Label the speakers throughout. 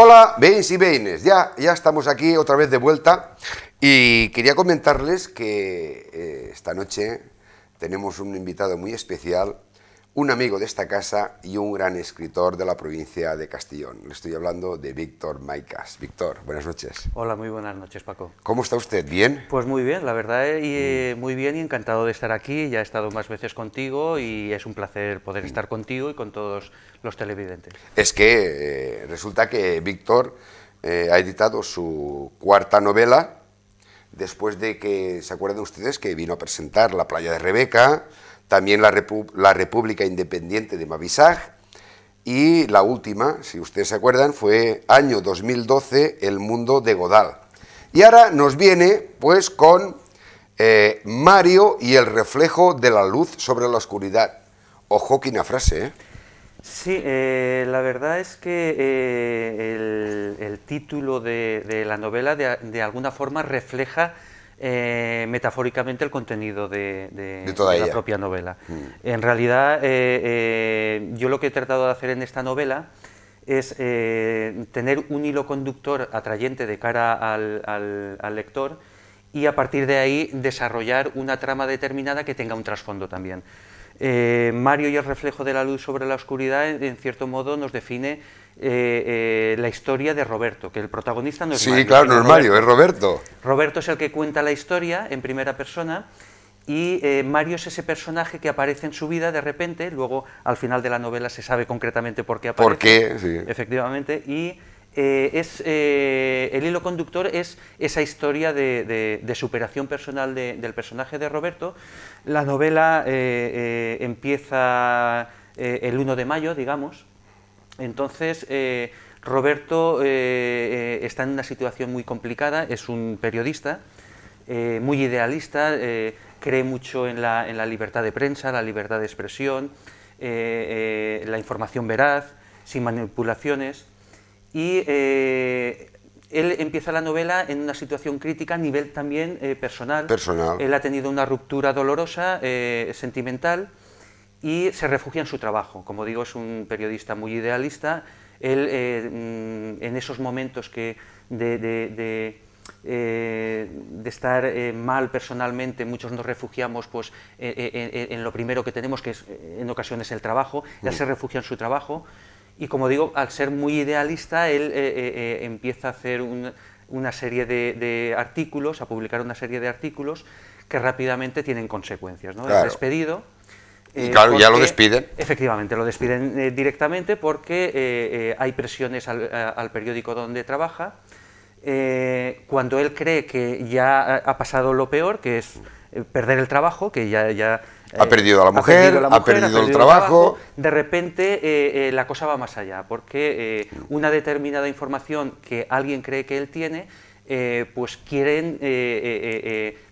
Speaker 1: Hola, veïns y veïnes, ya estamos aquí otra vez de vuelta y quería comentarles que esta noche tenemos un invitado muy especial, un amigo de esta casa y un gran escritor de la provincia de Castellón. Le estoy hablando de Víctor Maicas. Víctor, buenas noches.
Speaker 2: Hola, muy buenas noches, Paco.
Speaker 1: ¿Cómo está usted? ¿Bien?
Speaker 2: Pues muy bien, la verdad, muy bien y encantado de estar aquí. Ya he estado más veces contigo y es un placer poder estar contigo y con todos los televidentes.
Speaker 1: Es que resulta que Víctor ha editado su cuarta novela después de que, ¿se acuerdan ustedes?, que vino a presentar La playa de Rebeca, también la República Independiente de Mavisag, y la última, si ustedes se acuerdan, fue año 2012, El mundo de Godal. Y ahora nos viene, pues, con Mario y el reflejo de la luz sobre la oscuridad. Ojo, que una frase, ¿eh?
Speaker 2: Sí, la verdad es que el título de la novela de alguna forma refleja metafóricamente el contenido de la propia novela. En realidad, yo lo que he tratado de hacer en esta novela es tener un hilo conductor atrayente de cara al lector y a partir de ahí desarrollar una trama determinada que tenga un trasfondo también. Mario y el reflejo de la luz sobre la oscuridad, en cierto modo, nos define la historia de Roberto, que el protagonista no es Mario.
Speaker 1: Sí, claro, no es Mario, es Roberto.
Speaker 2: Roberto es el que cuenta la historia en primera persona y Mario es ese personaje que aparece en su vida de repente, luego al final de la novela se sabe concretamente por qué aparece.
Speaker 1: ¿Por qué? Sí.
Speaker 2: Efectivamente, y el hilo conductor es esa historia de superación personal del personaje de Roberto. La novela empieza el 1 de mayo, digamos. Entonces, Roberto está en una situación muy complicada, es un periodista muy idealista, cree mucho en la libertad de prensa, la libertad de expresión, la información veraz, sin manipulaciones. Y él empieza la novela en una situación crítica a nivel también personal. Él ha tenido una ruptura dolorosa, sentimental, y se refugia en su trabajo. Como digo, es un periodista muy idealista. Él, en esos momentos de estar mal personalmente, muchos nos refugiamos pues, en lo primero que tenemos, que es en ocasiones el trabajo. Él se refugia en su trabajo. Y como digo, al ser muy idealista, él empieza a hacer una serie de artículos, a publicar una serie de artículos que rápidamente tienen consecuencias, ¿no?
Speaker 1: Claro.
Speaker 2: Es despedido.
Speaker 1: Y claro, ya lo despiden.
Speaker 2: Efectivamente, lo despiden directamente porque hay presiones al periódico donde trabaja. Cuando él cree que ya ha pasado lo peor, que es perder el trabajo, que ya
Speaker 1: ha perdido a la mujer, ha perdido el trabajo.
Speaker 2: De repente la cosa va más allá, porque una determinada información que alguien cree que él tiene, pues quieren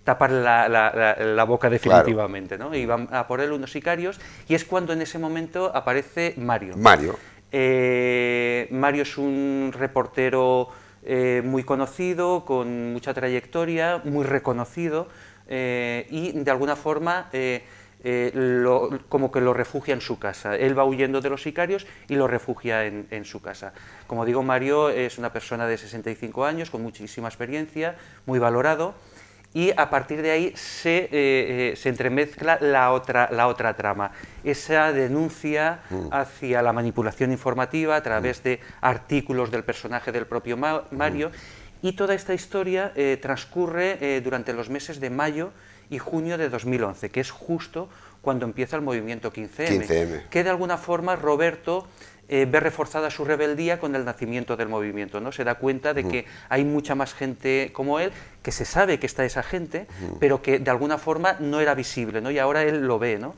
Speaker 2: tapar la boca definitivamente, ¿no? Y van a por él unos sicarios, y es cuando en ese momento aparece Mario. Mario es un reportero muy conocido, con mucha trayectoria, muy reconocido, y de alguna forma como que lo refugia en su casa. Él va huyendo de los sicarios y lo refugia en su casa. Como digo, Mario es una persona de 65 años, con muchísima experiencia, muy valorado, y a partir de ahí se entremezcla la otra trama, esa denuncia hacia la manipulación informativa a través de artículos del personaje del propio Mario, y toda esta historia transcurre durante los meses de mayo y junio de 2011, que es justo cuando empieza el movimiento 15M, que de alguna forma Roberto ve reforzada su rebeldía con el nacimiento del movimiento, ¿no? Se da cuenta de que hay mucha más gente como él, que se sabe que está esa gente, pero que de alguna forma no era visible, ¿no? Y ahora él lo ve, ¿no?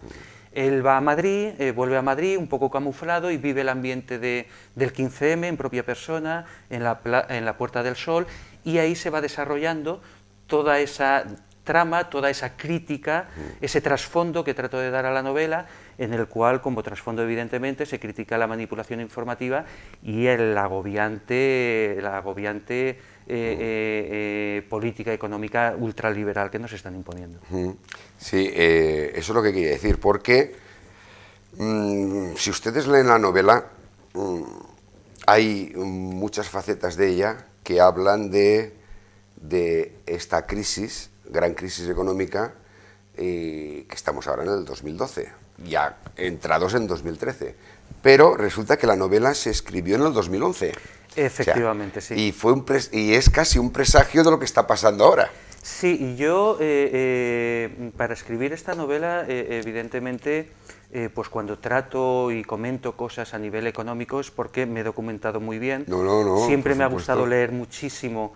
Speaker 2: Él va a Madrid, vuelve a Madrid un poco camuflado y vive el ambiente del 15M en propia persona, en la Puerta del Sol, y ahí se va desarrollando toda esa trama, toda esa crítica, ese trasfondo que trato de dar a la novela, en el cual, como trasfondo evidentemente, se critica la manipulación informativa y la agobiante política económica ultraliberal que nos están imponiendo.
Speaker 1: Sí, eso es lo que quería decir, porque si ustedes leen la novela, hay muchas facetas de ella que hablan de esta crisis, gran crisis económica, que estamos ahora en el 2012, ya entrados en 2013. Pero resulta que la novela se escribió en el 2011.
Speaker 2: Efectivamente,
Speaker 1: o sea,
Speaker 2: sí.
Speaker 1: Y es casi un presagio de lo que está pasando ahora.
Speaker 2: Sí, y yo para escribir esta novela, evidentemente, pues cuando trato y comento cosas a nivel económico es porque me he documentado muy bien.
Speaker 1: No,
Speaker 2: Siempre
Speaker 1: por
Speaker 2: me ha
Speaker 1: supuesto.
Speaker 2: gustado leer muchísimo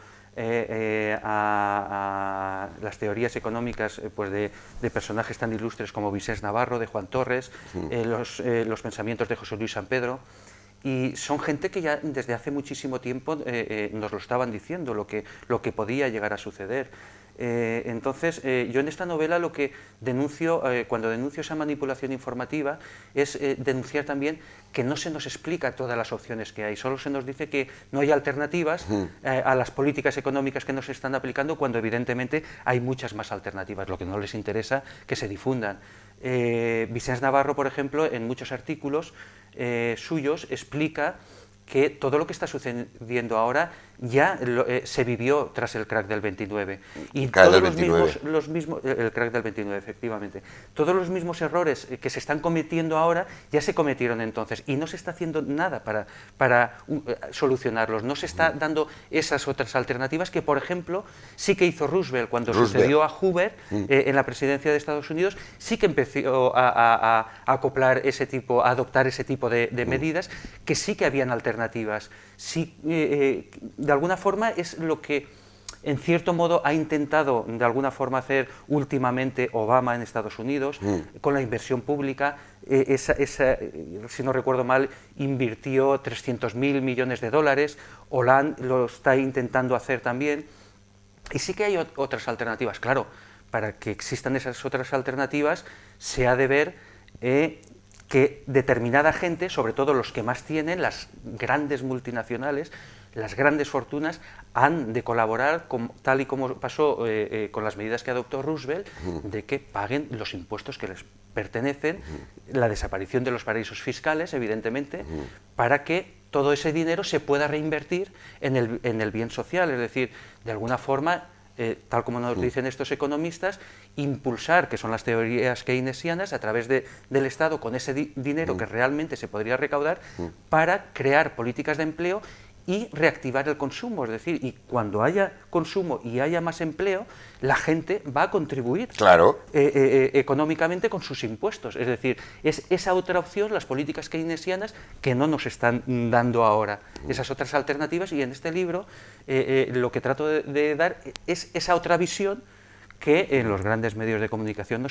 Speaker 2: a las teorías económicas pues de personajes tan ilustres como Vicens Navarro, de Juan Torres, los pensamientos de José Luis San Pedro. Y son gente que ya desde hace muchísimo tiempo nos lo estaban diciendo, lo que podía llegar a suceder. Entonces, yo en esta novela lo que denuncio, cuando denuncio esa manipulación informativa, es denunciar también que no se nos explica todas las opciones que hay, solo se nos dice que no hay alternativas a las políticas económicas que nos están aplicando, cuando evidentemente hay muchas más alternativas, lo que no les interesa que se difundan. Vicens Navarro, por ejemplo, en muchos artículos suyos explica que todo lo que está sucediendo ahora ya se vivió tras el crack del 29. Y todos los mismos, el crack del 29, efectivamente. Todos los mismos errores que se están cometiendo ahora ya se cometieron entonces y no se está haciendo nada para solucionarlos. No se está dando esas otras alternativas que, por ejemplo, sí que hizo Roosevelt cuando sucedió a Hoover en la presidencia de Estados Unidos. Sí que empezó a acoplar ese tipo, a adoptar ese tipo de medidas, que sí que habían alternativas. Sí, de alguna forma es lo que en cierto modo ha intentado de alguna forma hacer últimamente Obama en Estados Unidos con la inversión pública. Si no recuerdo mal, invirtió 300.000 millones de dólares. Hollande lo está intentando hacer también. Y sí que hay otras alternativas. Claro, para que existan esas otras alternativas se ha de ver que determinada gente, sobre todo los que más tienen, las grandes multinacionales, las grandes fortunas, han de colaborar, tal y como pasó con las medidas que adoptó Roosevelt, de que paguen los impuestos que les pertenecen, la desaparición de los paraísos fiscales, evidentemente, para que todo ese dinero se pueda reinvertir en el bien social, es decir, de alguna forma, tal como nos dicen estos economistas, impulsar, que son las teorías keynesianas, a través del Estado, con ese dinero que realmente se podría recaudar, para crear políticas de empleo y reactivar el consumo. Es decir, y cuando haya consumo y haya más empleo, la gente va a contribuir económicamente con sus impuestos. Es decir, es esa otra opción, las políticas keynesianas, que no nos están dando ahora. Esas otras alternativas, y en este libro lo que trato de dar es esa otra visión que en los grandes medios de comunicación no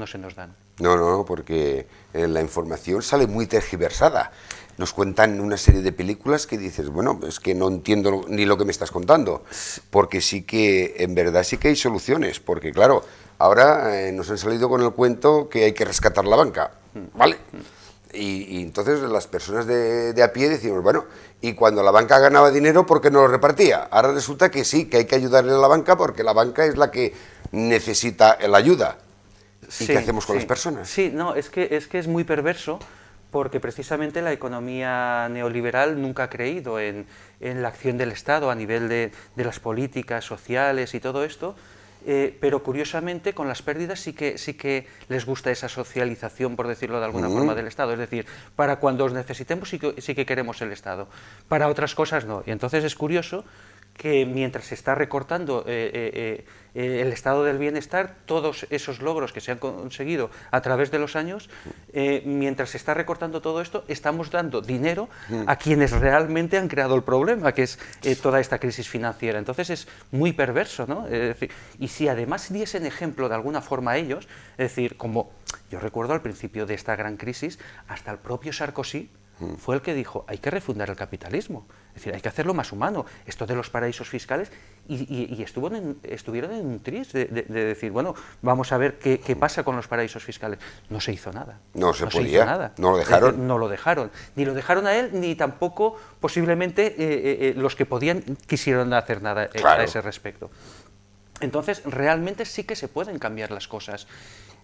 Speaker 2: se nos dan.
Speaker 1: No, porque la información sale muy tergiversada. Nos cuentan una serie de películas que dices, bueno, es que no entiendo ni lo que me estás contando, porque sí que, en verdad, sí que hay soluciones, porque claro, ahora nos han salido con el cuento que hay que rescatar la banca, ¿vale? Y entonces las personas de a pie decimos, bueno, y cuando la banca ganaba dinero, ¿por qué no lo repartía? Ahora resulta que sí, que hay que ayudarle a la banca porque la banca es la que necesita la ayuda. ¿Y qué hacemos con las personas?
Speaker 2: Sí, no, es que es muy perverso, porque precisamente la economía neoliberal nunca ha creído en la acción del Estado a nivel de las políticas sociales y todo esto, pero curiosamente con las pérdidas sí que les gusta esa socialización, por decirlo de alguna forma, del Estado. Es decir, para cuando os necesitemos sí que queremos el Estado, para otras cosas no. Y entonces es curioso que mientras se está recortando el estado del bienestar, todos esos logros que se han conseguido a través de los años, mientras se está recortando todo esto, estamos dando dinero a quienes realmente han creado el problema, que es toda esta crisis financiera. Entonces es muy perverso, ¿no? Es decir, y si además diesen ejemplo de alguna forma a ellos, es decir, como yo recuerdo al principio de esta gran crisis, hasta el propio Sarkozy fue el que dijo, hay que refundar el capitalismo, es decir, hay que hacerlo más humano, esto de los paraísos fiscales, y estuvieron en un tris de decir, bueno, vamos a ver qué pasa con los paraísos fiscales. No se hizo nada.
Speaker 1: No se podía, no lo dejaron.
Speaker 2: No lo dejaron, ni lo dejaron a él, ni tampoco posiblemente los que podían quisieron hacer nada a ese respecto. Entonces, realmente sí que se pueden cambiar las cosas.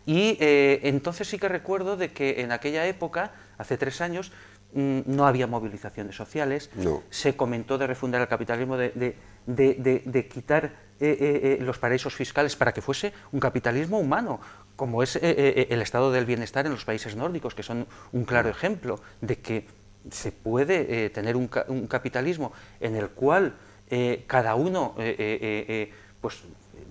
Speaker 2: Y entonces sí que recuerdo de que en aquella época, hace 3 años, no había movilizaciones sociales,
Speaker 1: No.
Speaker 2: se comentó de refundar el capitalismo, de quitar los paraísos fiscales para que fuese un capitalismo humano, como es el estado del bienestar en los países nórdicos, que son un claro ejemplo de que se puede tener un capitalismo en el cual cada uno, pues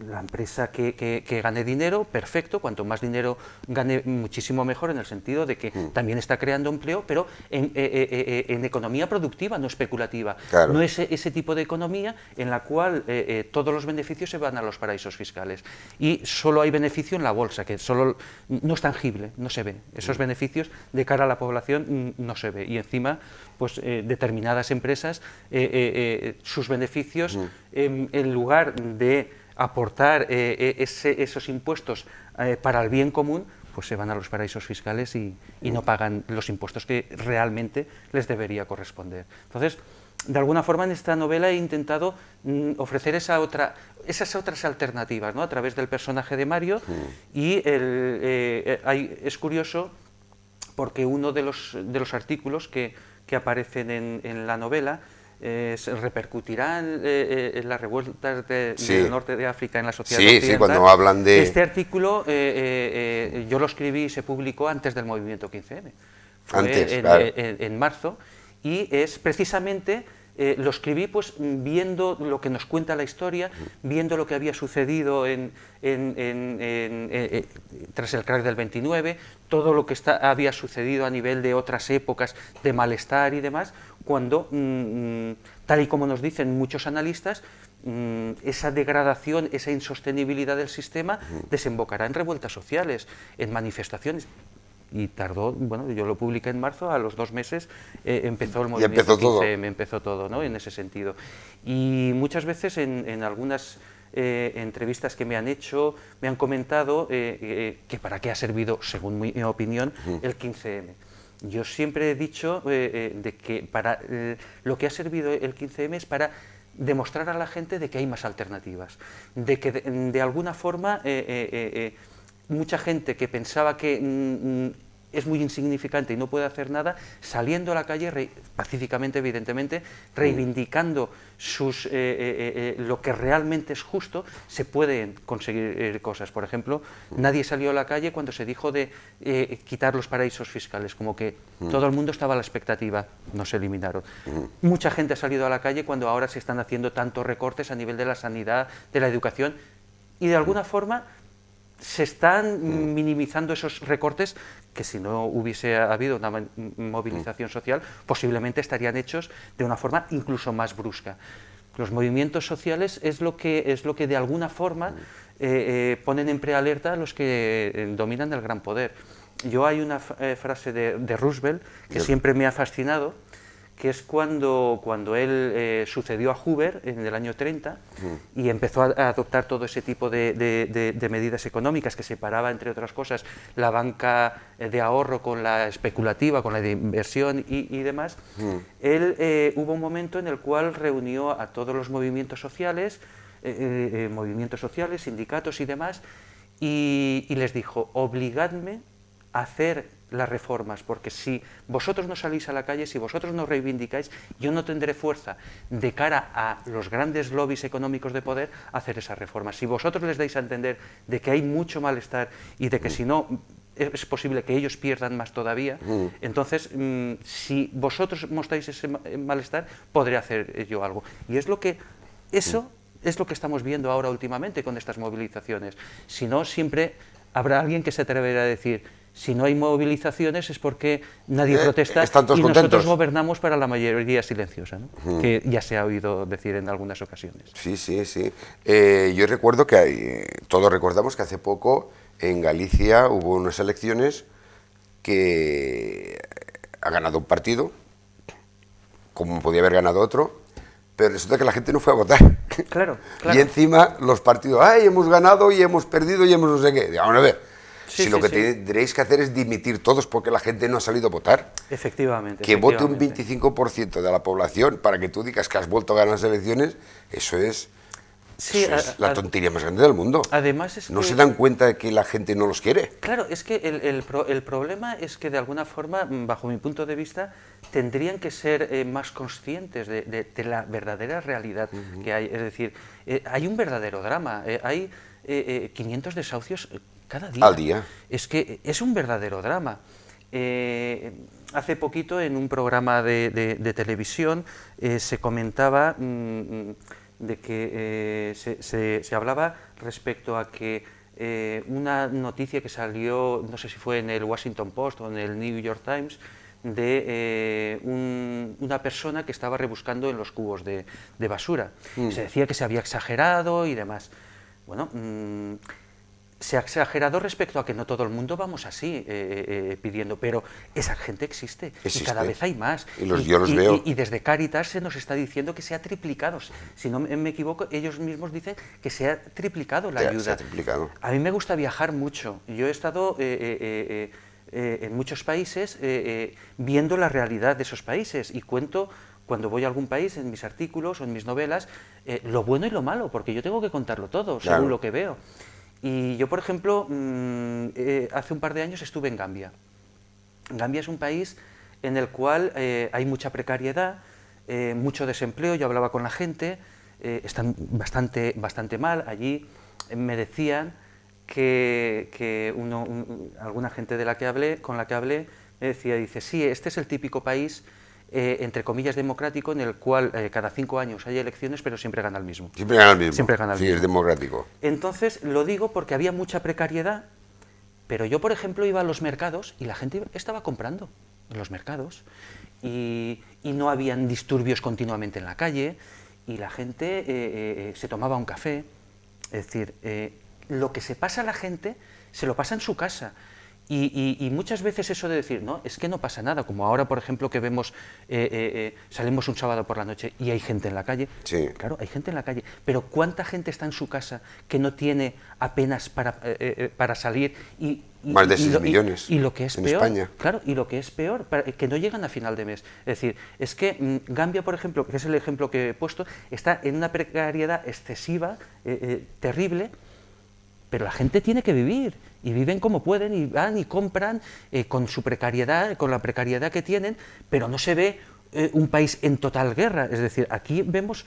Speaker 2: la empresa que gane dinero, perfecto, cuanto más dinero gane, muchísimo mejor, en el sentido de que también está creando empleo, pero en economía productiva, no especulativa.
Speaker 1: Claro.
Speaker 2: No es ese tipo de economía en la cual todos los beneficios se van a los paraísos fiscales. Y solo hay beneficio en la bolsa, que solo no es tangible, no se ve. Esos beneficios de cara a la población no se ve. Y encima, pues determinadas empresas, sus beneficios, en lugar de aportar esos impuestos para el bien común, pues se van a los paraísos fiscales y no pagan los impuestos que realmente les debería corresponder. Entonces, de alguna forma en esta novela he intentado ofrecer esas otras alternativas, ¿no?, a través del personaje de Mario, y es curioso porque uno de los artículos que aparecen en la novela repercutirá en las revueltas del norte de África, en la sociedad occidental.
Speaker 1: Sí, cuando hablan de...
Speaker 2: Este artículo yo lo escribí y se publicó antes del movimiento 15M. Fue en marzo, y es precisamente... lo escribí pues viendo lo que nos cuenta la historia, viendo lo que había sucedido tras el crack del 29, todo lo que había sucedido a nivel de otras épocas de malestar y demás, cuando, tal y como nos dicen muchos analistas, esa degradación, esa insostenibilidad del sistema desembocará en revueltas sociales, en manifestaciones. Y tardó, bueno, yo lo publiqué en marzo, a los 2 meses empezó el movimiento 15M, empezó todo, ¿no?, en ese sentido. Y muchas veces en algunas entrevistas que me han hecho, me han comentado que para qué ha servido, según mi opinión, el 15M. Yo siempre he dicho de que para lo que ha servido el 15M es para demostrar a la gente de que hay más alternativas, de que de alguna forma mucha gente que pensaba que es muy insignificante y no puede hacer nada, saliendo a la calle pacíficamente, evidentemente, reivindicando lo que realmente es justo, se pueden conseguir cosas. Por ejemplo, nadie salió a la calle cuando se dijo de quitar los paraísos fiscales, como que todo el mundo estaba a la expectativa, no se eliminaron. Mucha gente ha salido a la calle cuando ahora se están haciendo tantos recortes a nivel de la sanidad, de la educación, y de alguna forma se están minimizando esos recortes que, si no hubiese habido una movilización social, posiblemente estarían hechos de una forma incluso más brusca. Los movimientos sociales es lo que de alguna forma ponen en prealerta a los que dominan el gran poder. Hay una frase de Roosevelt que siempre me ha fascinado, que es cuando él sucedió a Hoover en el año 30 y empezó a adoptar todo ese tipo de medidas económicas que separaba, entre otras cosas, la banca de ahorro con la especulativa, con la de inversión y demás. Él hubo un momento en el cual reunió a todos los movimientos sociales, sindicatos y demás, y les dijo: obligadme a hacer las reformas, porque si vosotros no salís a la calle, si vosotros no reivindicáis, yo no tendré fuerza de cara a los grandes lobbies económicos de poder a hacer esas reformas. Si vosotros les dais a entender de que hay mucho malestar y de que si no es posible que ellos pierdan más todavía, entonces si vosotros mostráis ese malestar, podré hacer yo algo. Y es lo que eso es lo que estamos viendo ahora últimamente con estas movilizaciones. Si no, siempre habrá alguien que se atreverá a decir: si no hay movilizaciones es porque nadie protesta y nosotros gobernamos para la mayoría silenciosa, ¿no? Que ya se ha oído decir en algunas ocasiones.
Speaker 1: Sí, sí, sí. Yo recuerdo que todos recordamos que hace poco en Galicia hubo unas elecciones que ha ganado un partido, como podía haber ganado otro, pero resulta que la gente no fue a votar.
Speaker 2: Claro, claro.
Speaker 1: Y encima los partidos: ¡ay, hemos ganado y hemos perdido y hemos no sé qué! Vamos a ver. Si lo que tendréis que hacer es dimitir todos porque la gente no ha salido a votar.
Speaker 2: Efectivamente.
Speaker 1: Que vote un 25% de la población para que tú digas que has vuelto a ganar las elecciones, eso es
Speaker 2: Sí,
Speaker 1: Eso es la tontería más grande del mundo.
Speaker 2: Además es
Speaker 1: no
Speaker 2: que,
Speaker 1: se dan cuenta de que la gente no los quiere.
Speaker 2: claro, es que el problema es que de alguna forma, bajo mi punto de vista, tendrían que ser más conscientes de la verdadera realidad que hay. Es decir, hay un verdadero drama, hay 500 desahucios cada día.
Speaker 1: Al día.
Speaker 2: Es que es un verdadero drama. Hace poquito en un programa de televisión se comentaba de que se hablaba respecto a que una noticia que salió, no sé si fue en el Washington Post o en el New York Times, de una persona que estaba rebuscando en los cubos de basura. Se decía que se había exagerado y demás. Bueno, se ha exagerado respecto a que no todo el mundo vamos así pidiendo, pero esa gente existe y cada vez hay más.
Speaker 1: Yo los veo.
Speaker 2: Y desde Cáritas se nos está diciendo que se ha triplicado. Si no me equivoco, ellos mismos dicen que se ha triplicado la ayuda.
Speaker 1: Se ha triplicado.
Speaker 2: A mí me gusta viajar mucho. Yo he estado en muchos países viendo la realidad de esos países y cuento, cuando voy a algún país, en mis artículos o en mis novelas, lo bueno y lo malo, porque yo tengo que contarlo todo,
Speaker 1: Claro.
Speaker 2: según lo que veo. Y yo, por ejemplo, hace un par de años estuve en Gambia. Gambia es un país en el cual hay mucha precariedad, mucho desempleo. Yo hablaba con la gente, están bastante mal. Allí me decían que alguna gente con la que hablé me decía, dice, sí, este es el típico país entre comillas democrático, en el cual cada 5 años hay elecciones, pero siempre gana el mismo.
Speaker 1: Siempre gana el mismo.
Speaker 2: Siempre gana el
Speaker 1: sí,
Speaker 2: mismo.
Speaker 1: Es democrático.
Speaker 2: Entonces, lo digo porque había mucha precariedad, pero yo, por ejemplo, iba a los mercados y la gente estaba comprando en los mercados y no habían disturbios continuamente en la calle y la gente se tomaba un café. Es decir, lo que se pasa a la gente se lo pasa en su casa. Y muchas veces eso de decir, no, es que no pasa nada, como ahora, por ejemplo, que vemos, salimos un sábado por la noche y hay gente en la calle.
Speaker 1: Sí.
Speaker 2: Claro, hay gente en la calle, pero ¿cuánta gente está en su casa que no tiene apenas para salir?
Speaker 1: Más de 6 millones
Speaker 2: y lo que es
Speaker 1: en
Speaker 2: peor,
Speaker 1: España.
Speaker 2: claro, y lo que es peor, que no llegan a final de mes. Es decir, es que Gambia, por ejemplo, que es el ejemplo que he puesto, está en una precariedad excesiva, terrible, pero la gente tiene que vivir, y viven como pueden, y van y compran con su precariedad, con la precariedad que tienen, pero no se ve un país en total guerra. Es decir, aquí vemos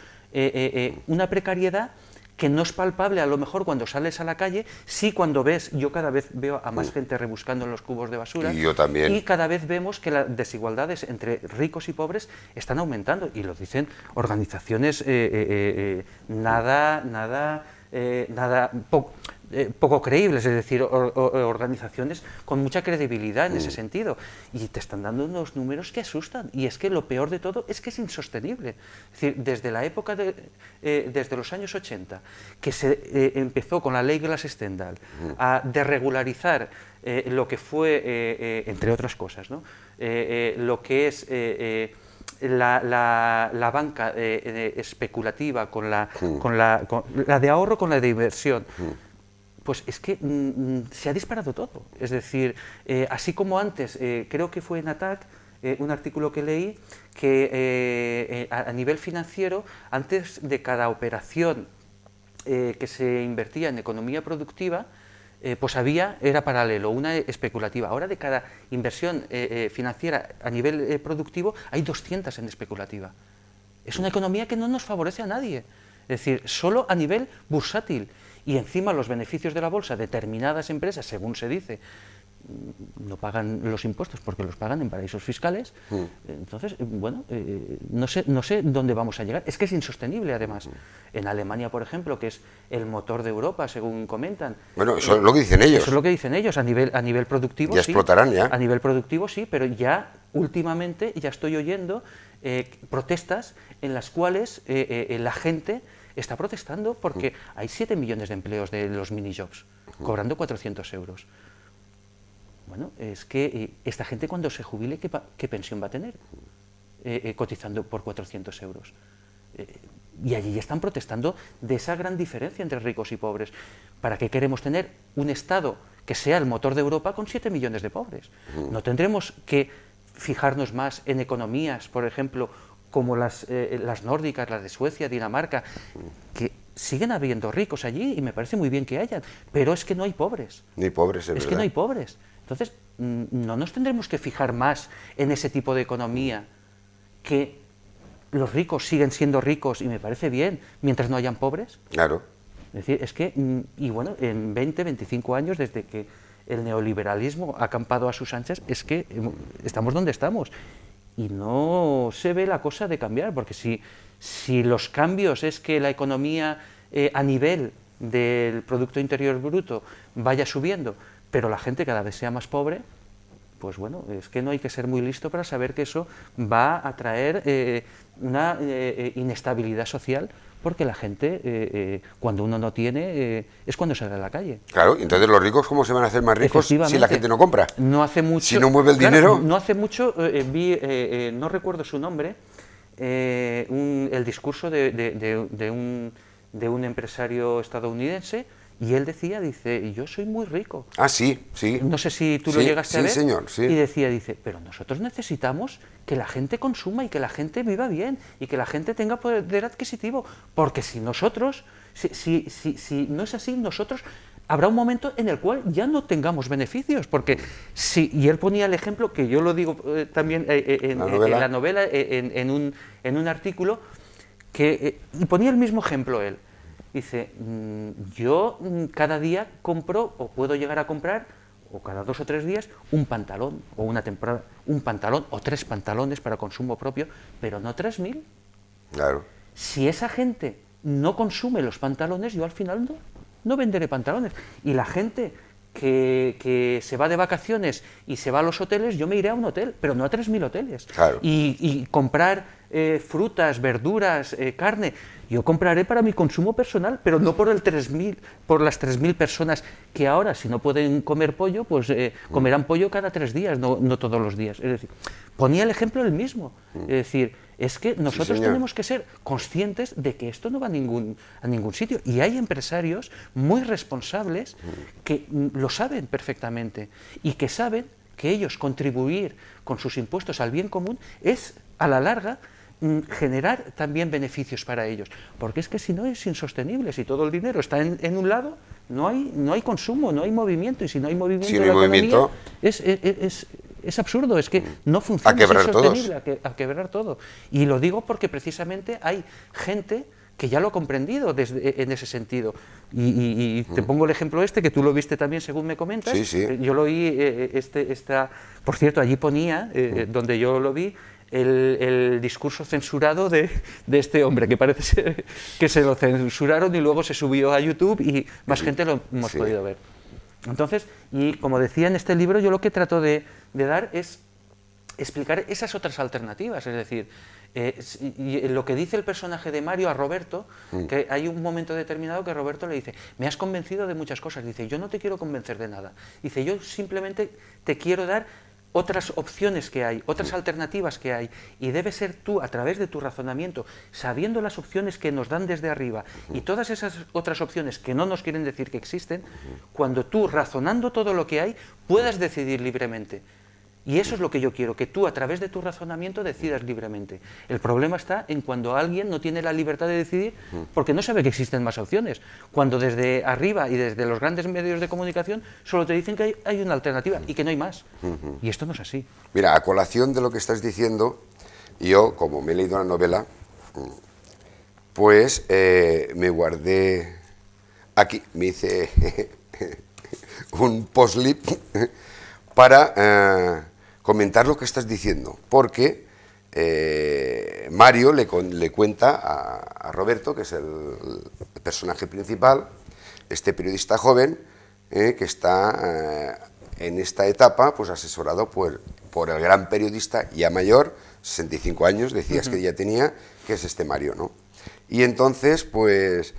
Speaker 2: una precariedad que no es palpable a lo mejor cuando sales a la calle, sí cuando ves, yo cada vez veo a más gente rebuscando en los cubos de basura,
Speaker 1: Y yo también.
Speaker 2: y cada vez vemos que las desigualdades entre ricos y pobres están aumentando, y lo dicen organizaciones poco creíbles, es decir, organizaciones con mucha credibilidad en ese sentido, y te están dando unos números que asustan, y es que lo peor de todo es que es insostenible. Es decir, desde la época desde los años 80, que se empezó con la ley Glass-Steagall a desregularizar lo que fue, entre otras cosas, ¿no? Lo que es la banca especulativa con la de ahorro, con la de inversión, pues es que se ha disparado todo. Es decir, así como antes, creo que fue en ATAC, un artículo que leí, que a nivel financiero, antes de cada operación que se invertía en economía productiva, pues era paralelo, una especulativa. Ahora de cada inversión financiera a nivel productivo hay 200 en especulativa. Es una economía que no nos favorece a nadie, es decir, solo a nivel bursátil. Y encima los beneficios de la bolsa, determinadas empresas, según se dice, no pagan los impuestos porque los pagan en paraísos fiscales. Entonces, bueno, no sé dónde vamos a llegar. Es que es insostenible, además. En Alemania, por ejemplo, que es el motor de Europa, según comentan.
Speaker 1: Bueno, eso es lo que dicen ellos.
Speaker 2: Eso es lo que dicen ellos, a nivel productivo.
Speaker 1: Ya
Speaker 2: sí,
Speaker 1: explotarán, ya.
Speaker 2: A nivel productivo sí, pero ya últimamente ya estoy oyendo protestas en las cuales la gente está protestando porque hay 7 millones de empleos de los mini-jobs, cobrando 400 euros. Bueno, es que esta gente cuando se jubile, ¿qué pensión va a tener? Cotizando por 400 euros. Y allí ya están protestando de esa gran diferencia entre ricos y pobres. ¿Para qué queremos tener un Estado que sea el motor de Europa con 7 millones de pobres? ¿No tendremos que fijarnos más en economías, por ejemplo, como las nórdicas, las de Suecia, Dinamarca, que siguen habiendo ricos allí y me parece muy bien que hayan, pero es que no hay pobres.
Speaker 1: Ni pobres, es
Speaker 2: Es que no hay pobres. Entonces, no nos tendremos que fijar más en ese tipo de economía, que los ricos siguen siendo ricos y me parece bien, mientras no hayan pobres.
Speaker 1: Claro.
Speaker 2: Es decir, es que, y bueno, en 20, 25 años, desde que el neoliberalismo ha acampado a sus anchas, es que estamos donde estamos. Y no se ve la cosa de cambiar, porque si los cambios es que la economía a nivel del Producto Interior Bruto vaya subiendo, pero la gente cada vez sea más pobre, pues bueno, es que no hay que ser muy listo para saber que eso va a traer una inestabilidad social, porque la gente, cuando uno no tiene, es cuando sale a la calle.
Speaker 1: Claro, entonces los ricos, ¿cómo se van a hacer más ricos si la gente no compra?
Speaker 2: No hace mucho,
Speaker 1: si no mueve el
Speaker 2: claro,
Speaker 1: dinero.
Speaker 2: No hace mucho vi, no recuerdo su nombre, el discurso de un empresario estadounidense, y él decía, dice, yo soy muy rico.
Speaker 1: Ah, sí, sí.
Speaker 2: No sé si tú lo llegaste a ver.
Speaker 1: Sí, señor, sí.
Speaker 2: Y decía, dice, pero nosotros necesitamos que la gente consuma y que la gente viva bien y que la gente tenga poder adquisitivo, porque si nosotros, si no es así, nosotros habrá un momento en el cual ya no tengamos beneficios, porque si, y él ponía el ejemplo, que yo lo digo también en la novela, en un artículo, y ponía el mismo ejemplo él. Dice, yo cada día compro, o puedo llegar a comprar, o cada 2 o 3 días, un pantalón, o una temporada, un pantalón, o 3 pantalones para consumo propio, pero no 3.000.
Speaker 1: Claro.
Speaker 2: Si esa gente no consume los pantalones, yo al final no venderé pantalones. Y la gente que se va de vacaciones y se va a los hoteles, yo me iré a un hotel, pero no a 3.000 hoteles.
Speaker 1: Claro.
Speaker 2: Y comprar frutas, verduras, carne, yo compraré para mi consumo personal, pero no por las 3.000 personas que ahora, si no pueden comer pollo, pues comerán pollo cada 3 días, no todos los días. Es decir, ponía el ejemplo él mismo. Es decir, es que nosotros tenemos que ser conscientes de que esto no va a ningún sitio. Y hay empresarios muy responsables que lo saben perfectamente y que saben que ellos contribuir con sus impuestos al bien común es, a la larga, generar también beneficios para ellos, porque es que si no es insostenible, si todo el dinero está en un lado, no hay consumo, no hay movimiento, y si no hay movimiento de la economía, es absurdo, es que no funciona, es insostenible, a quebrar todo. Y lo digo porque precisamente hay gente que ya lo ha comprendido en ese sentido. Y te pongo el ejemplo que tú lo viste también, según me comentas.
Speaker 1: Sí, sí.
Speaker 2: Yo lo oí, por cierto, allí ponía, donde yo lo vi, el discurso censurado de este hombre, que parece ser que se lo censuraron y luego se subió a YouTube y más gente lo hemos podido ver. Entonces, y como decía en este libro, yo lo que trato de dar es explicar esas otras alternativas, es decir, lo que dice el personaje de Mario a Roberto, que hay un momento determinado que Roberto le dice, me has convencido de muchas cosas, dice, yo no te quiero convencer de nada, dice, yo simplemente te quiero dar otras opciones que hay, otras alternativas que hay, y debe ser tú, a través de tu razonamiento, sabiendo las opciones que nos dan desde arriba y todas esas otras opciones que no nos quieren decir que existen, cuando tú, razonando todo lo que hay, puedas decidir libremente. Y eso es lo que yo quiero, que tú, a través de tu razonamiento, decidas libremente. El problema está en cuando alguien no tiene la libertad de decidir porque no sabe que existen más opciones. Cuando desde arriba y desde los grandes medios de comunicación solo te dicen que hay una alternativa y que no hay más. Y esto no es así.
Speaker 1: Mira, a colación de lo que estás diciendo, yo, como me he leído la novela, pues me guardé aquí, me hice un post-lip para comentar lo que estás diciendo, porque Mario le cuenta a Roberto, que es el personaje principal, este periodista joven, que está en esta etapa pues asesorado por el gran periodista ya mayor, 65 años, decías que ya tenía, que es este Mario, ¿no? Y entonces, pues,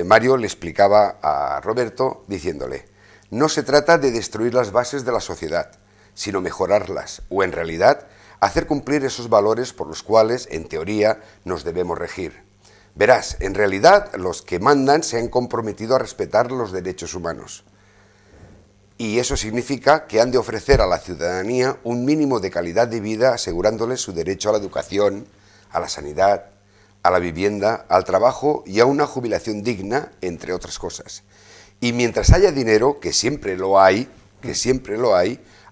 Speaker 1: Mario le explicaba a Roberto diciéndole, no se trata de destruir las bases de la sociedad, sino mejorarlas, o en realidad, hacer cumplir esos valores por los cuales, en teoría, nos debemos regir. Verás, en realidad, los que mandan se han comprometido a respetar los derechos humanos. Y eso significa que han de ofrecer a la ciudadanía un mínimo de calidad de vida, asegurándoles su derecho a la educación, a la sanidad, a la vivienda, al trabajo y a una jubilación digna, entre otras cosas. Y mientras haya dinero, que siempre lo hay,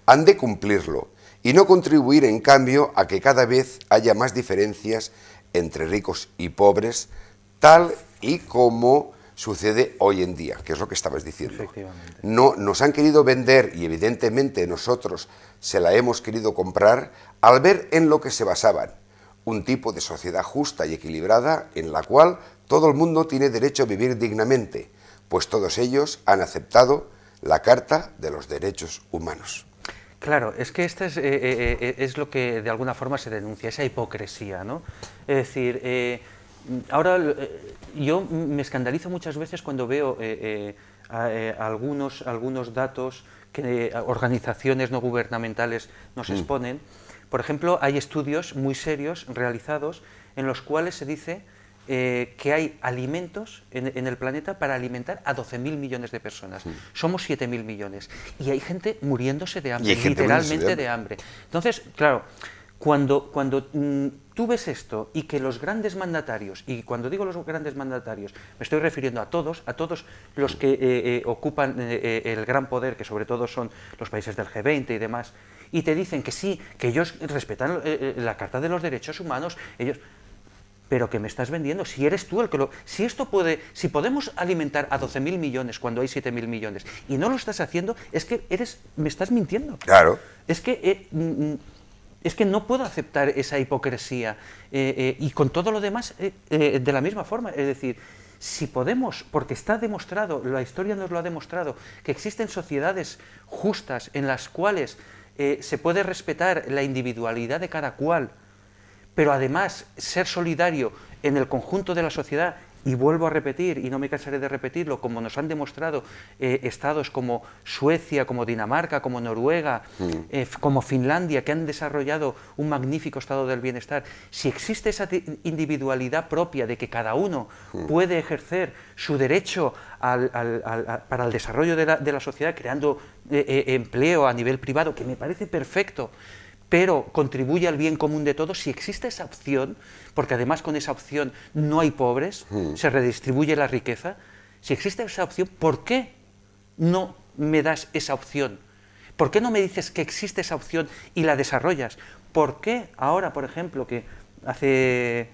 Speaker 1: han de cumplirlo y no contribuir, en cambio, a que cada vez haya más diferencias entre ricos y pobres, tal y como sucede hoy en día, que es lo que estabas diciendo. No, nos han querido vender, y evidentemente nosotros se la hemos querido comprar, al ver en lo que se basaban: un tipo de sociedad justa y equilibrada en la cual todo el mundo tiene derecho a vivir dignamente, pues todos ellos han aceptado la Carta de los Derechos Humanos.
Speaker 2: Claro, es que esto es lo que de alguna forma se denuncia, esa hipocresía, ¿no? Es decir, ahora yo me escandalizo muchas veces cuando veo algunos datos que organizaciones no gubernamentales nos exponen. Por ejemplo, hay estudios muy serios realizados en los cuales se dice que hay alimentos en el planeta para alimentar a 12.000 millones de personas. Somos 7.000 millones. Y hay gente muriéndose de hambre, literalmente de hambre. Entonces, claro, cuando tú ves esto y que los grandes mandatarios, y cuando digo los grandes mandatarios, me estoy refiriendo a todos los que ocupan el gran poder, que sobre todo son los países del G20 y demás, y te dicen que sí, que ellos respetan la Carta de los Derechos Humanos, ellos... Pero que me estás vendiendo, si eres tú el que lo... Si podemos alimentar a 12.000 millones cuando hay 7.000 millones y no lo estás haciendo, es que me estás mintiendo.
Speaker 1: Claro.
Speaker 2: Es que no puedo aceptar esa hipocresía y con todo lo demás de la misma forma. Es decir, si podemos, porque está demostrado, la historia nos lo ha demostrado, que existen sociedades justas en las cuales se puede respetar la individualidad de cada cual, pero además ser solidario en el conjunto de la sociedad, y vuelvo a repetir, y no me cansaré de repetirlo, como nos han demostrado estados como Suecia, como Dinamarca, como Noruega, como Finlandia, que han desarrollado un magnífico estado del bienestar. Si existe esa individualidad propia de que cada uno puede ejercer su derecho para el desarrollo de la sociedad, creando empleo a nivel privado, que me parece perfecto, pero contribuye al bien común de todos, si existe esa opción, porque además con esa opción no hay pobres, se redistribuye la riqueza, si existe esa opción, ¿por qué no me das esa opción? ¿Por qué no me dices que existe esa opción y la desarrollas? ¿Por qué ahora, por ejemplo, que hace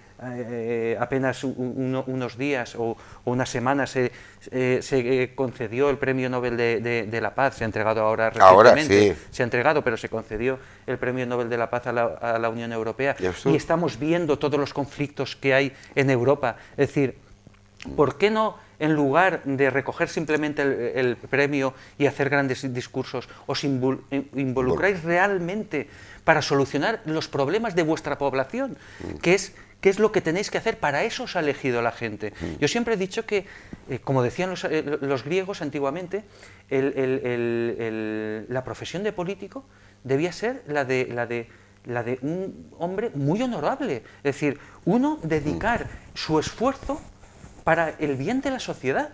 Speaker 2: apenas unos días o unas semanas se concedió el Premio Nobel de la Paz, se ha entregado ahora recientemente, se ha entregado, pero se concedió el Premio Nobel de la Paz a la Unión Europea, y estamos viendo todos los conflictos que hay en Europa? Es decir, ¿por qué no, en lugar de recoger simplemente el premio y hacer grandes discursos, os involucráis realmente para solucionar los problemas de vuestra población? ¿Qué es lo que tenéis que hacer? Para eso os ha elegido la gente. Yo siempre he dicho que, como decían los griegos antiguamente, la profesión de político debía ser la de un hombre muy honorable. Es decir, uno dedicar su esfuerzo para el bien de la sociedad.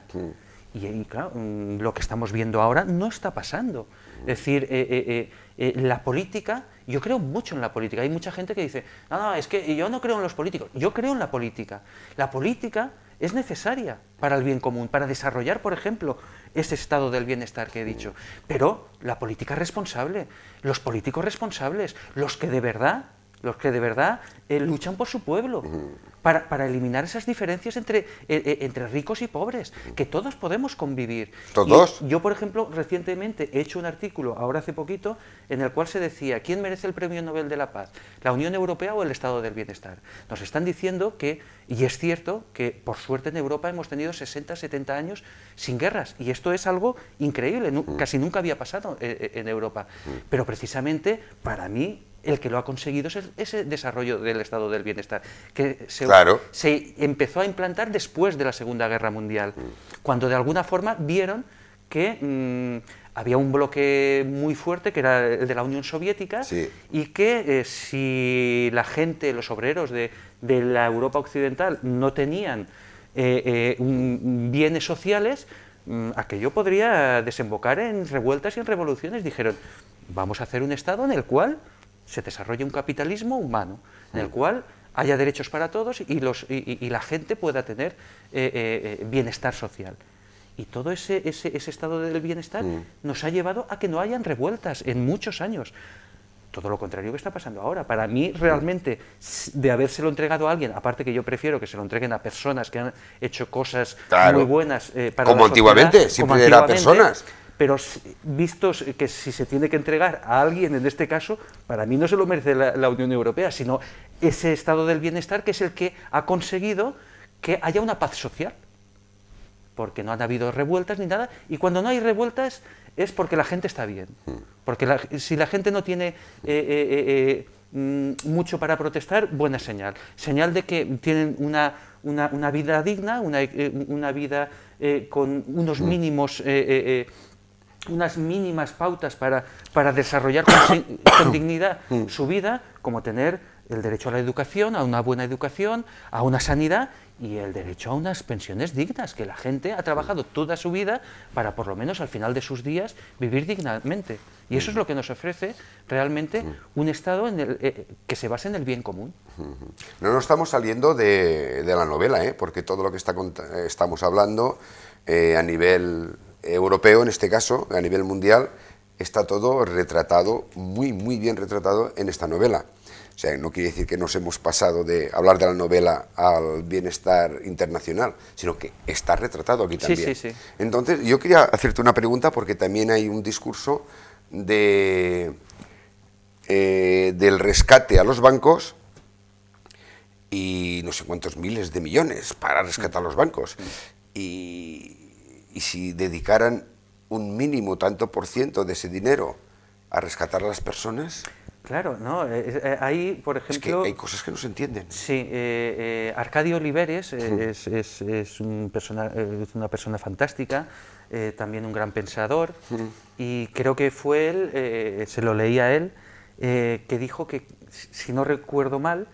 Speaker 2: Y claro, lo que estamos viendo ahora no está pasando. Es decir, la política, yo creo mucho en la política. Hay mucha gente que dice, no, es que yo no creo en los políticos. Yo creo en la política. La política es necesaria para el bien común, para desarrollar, por ejemplo, ese estado del bienestar que he dicho. Pero la política responsable, los políticos responsables, los que de verdad luchan por su pueblo, para eliminar esas diferencias entre ricos y pobres, que todos podemos convivir.
Speaker 1: ¿Todos?
Speaker 2: Yo, por ejemplo, recientemente he hecho un artículo, ahora hace poquito, en el cual se decía, ¿quién merece el Premio Nobel de la Paz? ¿La Unión Europea o el Estado del Bienestar? Nos están diciendo que, y es cierto, que por suerte en Europa hemos tenido 60, 70 años sin guerras, y esto es algo increíble, casi nunca había pasado en Europa. Pero precisamente, para mí, el que lo ha conseguido es ese desarrollo del estado del bienestar, que se empezó a implantar después de la Segunda Guerra Mundial, cuando de alguna forma vieron que había un bloque muy fuerte, que era el de la Unión Soviética, y que si la gente, los obreros de la Europa occidental no tenían bienes sociales, aquello podría desembocar en revueltas y en revoluciones. Dijeron, vamos a hacer un estado en el cual se desarrolla un capitalismo humano, en el cual haya derechos para todos y la gente pueda tener bienestar social. Y todo ese estado del bienestar nos ha llevado a que no hayan revueltas en muchos años. Todo lo contrario que está pasando ahora. Para mí, realmente, de habérselo entregado a alguien, aparte que yo prefiero que se lo entreguen a personas que han hecho cosas muy buenas para
Speaker 1: como
Speaker 2: la
Speaker 1: antiguamente,
Speaker 2: sociedad,
Speaker 1: siempre era personas.
Speaker 2: Pero vistos que si se tiene que entregar a alguien, en este caso, para mí no se lo merece la Unión Europea, sino ese estado del bienestar que es el que ha conseguido que haya una paz social. Porque no han habido revueltas ni nada, y cuando no hay revueltas es porque la gente está bien. Porque si la gente no tiene mucho para protestar, buena señal. Señal de que tienen una vida digna, una vida con unos mínimos, unas mínimas pautas para desarrollar con dignidad su vida, como tener el derecho a la educación, a una buena educación, a una sanidad y el derecho a unas pensiones dignas, que la gente ha trabajado toda su vida para por lo menos al final de sus días vivir dignamente. Y eso es lo que nos ofrece realmente un Estado que se base en el bien común.
Speaker 1: No nos estamos saliendo de la novela, porque todo lo que estamos hablando a nivel europeo, en este caso, a nivel mundial, está todo retratado, muy bien retratado en esta novela. O sea, no quiere decir que nos hemos pasado de hablar de la novela al bienestar internacional, sino que está retratado aquí también.
Speaker 2: Sí.
Speaker 1: Entonces, yo quería hacerte una pregunta, porque también hay un discurso del rescate a los bancos y no sé cuántos miles de millones para rescatar a los bancos. Y si dedicaran un mínimo tanto por ciento de ese dinero a rescatar a las personas...
Speaker 2: Claro, ¿no? Ahí, por ejemplo...
Speaker 1: Es que hay cosas que no se entienden.
Speaker 2: Sí, Arcadio Oliveres es una persona fantástica, también un gran pensador, y creo que fue él, se lo leí a él, que dijo que, si no recuerdo mal,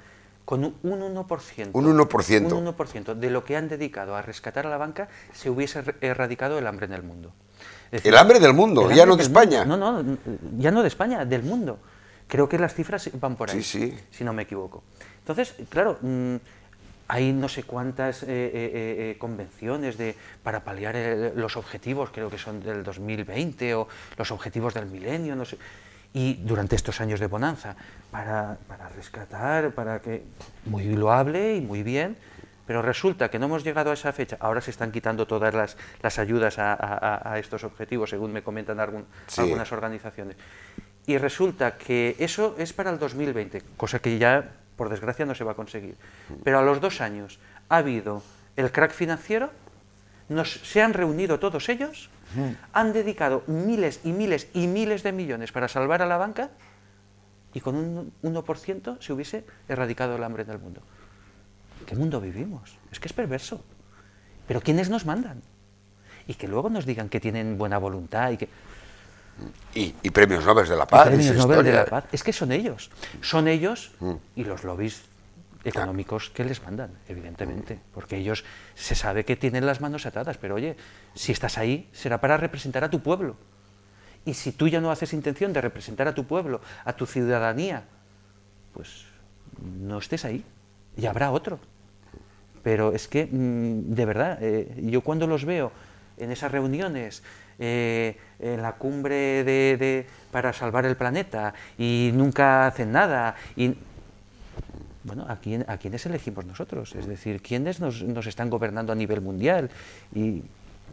Speaker 2: con un 1%,
Speaker 1: un 1%.
Speaker 2: Un 1% de lo que han dedicado a rescatar a la banca, se hubiese erradicado el hambre en el mundo. Es decir,
Speaker 1: el hambre del mundo, ya no de España.
Speaker 2: No, ya no de España, del mundo. Creo que las cifras van por ahí,
Speaker 1: sí.
Speaker 2: Si no me equivoco. Entonces, claro, hay no sé cuántas convenciones para paliar los objetivos, creo que son del 2020, o los objetivos del milenio, no sé, y durante estos años de bonanza, para rescatar, para que... Muy loable y muy bien, pero resulta que no hemos llegado a esa fecha. Ahora se están quitando todas las ayudas a estos objetivos, según me comentan algunas organizaciones. Y resulta que eso es para el 2020, cosa que ya, por desgracia, no se va a conseguir. Pero a los 2 años ha habido el crack financiero, se han reunido todos ellos, han dedicado miles y miles y miles de millones para salvar a la banca, y con un 1% se hubiese erradicado el hambre en el mundo. ¿En qué mundo vivimos? Es que es perverso. Pero ¿quiénes nos mandan? Y que luego nos digan que tienen buena voluntad y que...
Speaker 1: Y premios Nobel de la Paz.
Speaker 2: Premios Nobel de la Paz. Es que son ellos y los lobbies económicos que les mandan, evidentemente, porque ellos se sabe que tienen las manos atadas, pero oye, si estás ahí será para representar a tu pueblo. Y si tú ya no haces intención de representar a tu pueblo, a tu ciudadanía, pues no estés ahí, y habrá otro. Pero es que, de verdad, yo cuando los veo en esas reuniones, en la cumbre para salvar el planeta, y nunca hacen nada, y bueno, ¿a quiénes elegimos nosotros? Es decir, ¿quiénes nos están gobernando a nivel mundial? Y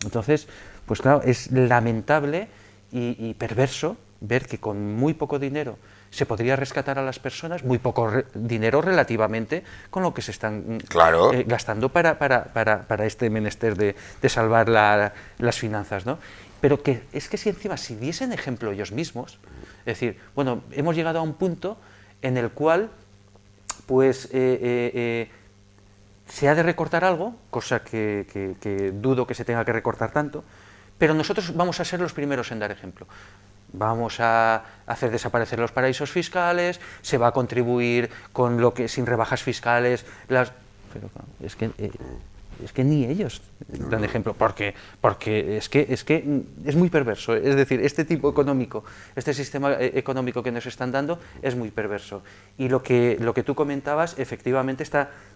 Speaker 2: entonces, pues claro, es lamentable y perverso ver que con muy poco dinero se podría rescatar a las personas, muy poco dinero relativamente con lo que se están gastando para este menester de salvar las finanzas, ¿no? Pero que es que si encima si diesen ejemplo ellos mismos, es decir, bueno, hemos llegado a un punto en el cual pues se ha de recortar algo, cosa que dudo que se tenga que recortar tanto, pero nosotros vamos a ser los primeros en dar ejemplo. Vamos a hacer desaparecer los paraísos fiscales, se va a contribuir con lo que sin rebajas fiscales, pero es que es que ni ellos dan ejemplo, porque es que es muy perverso. Es decir, este tipo económico, este sistema económico que nos están dando es muy perverso. Y lo que tú comentabas, efectivamente,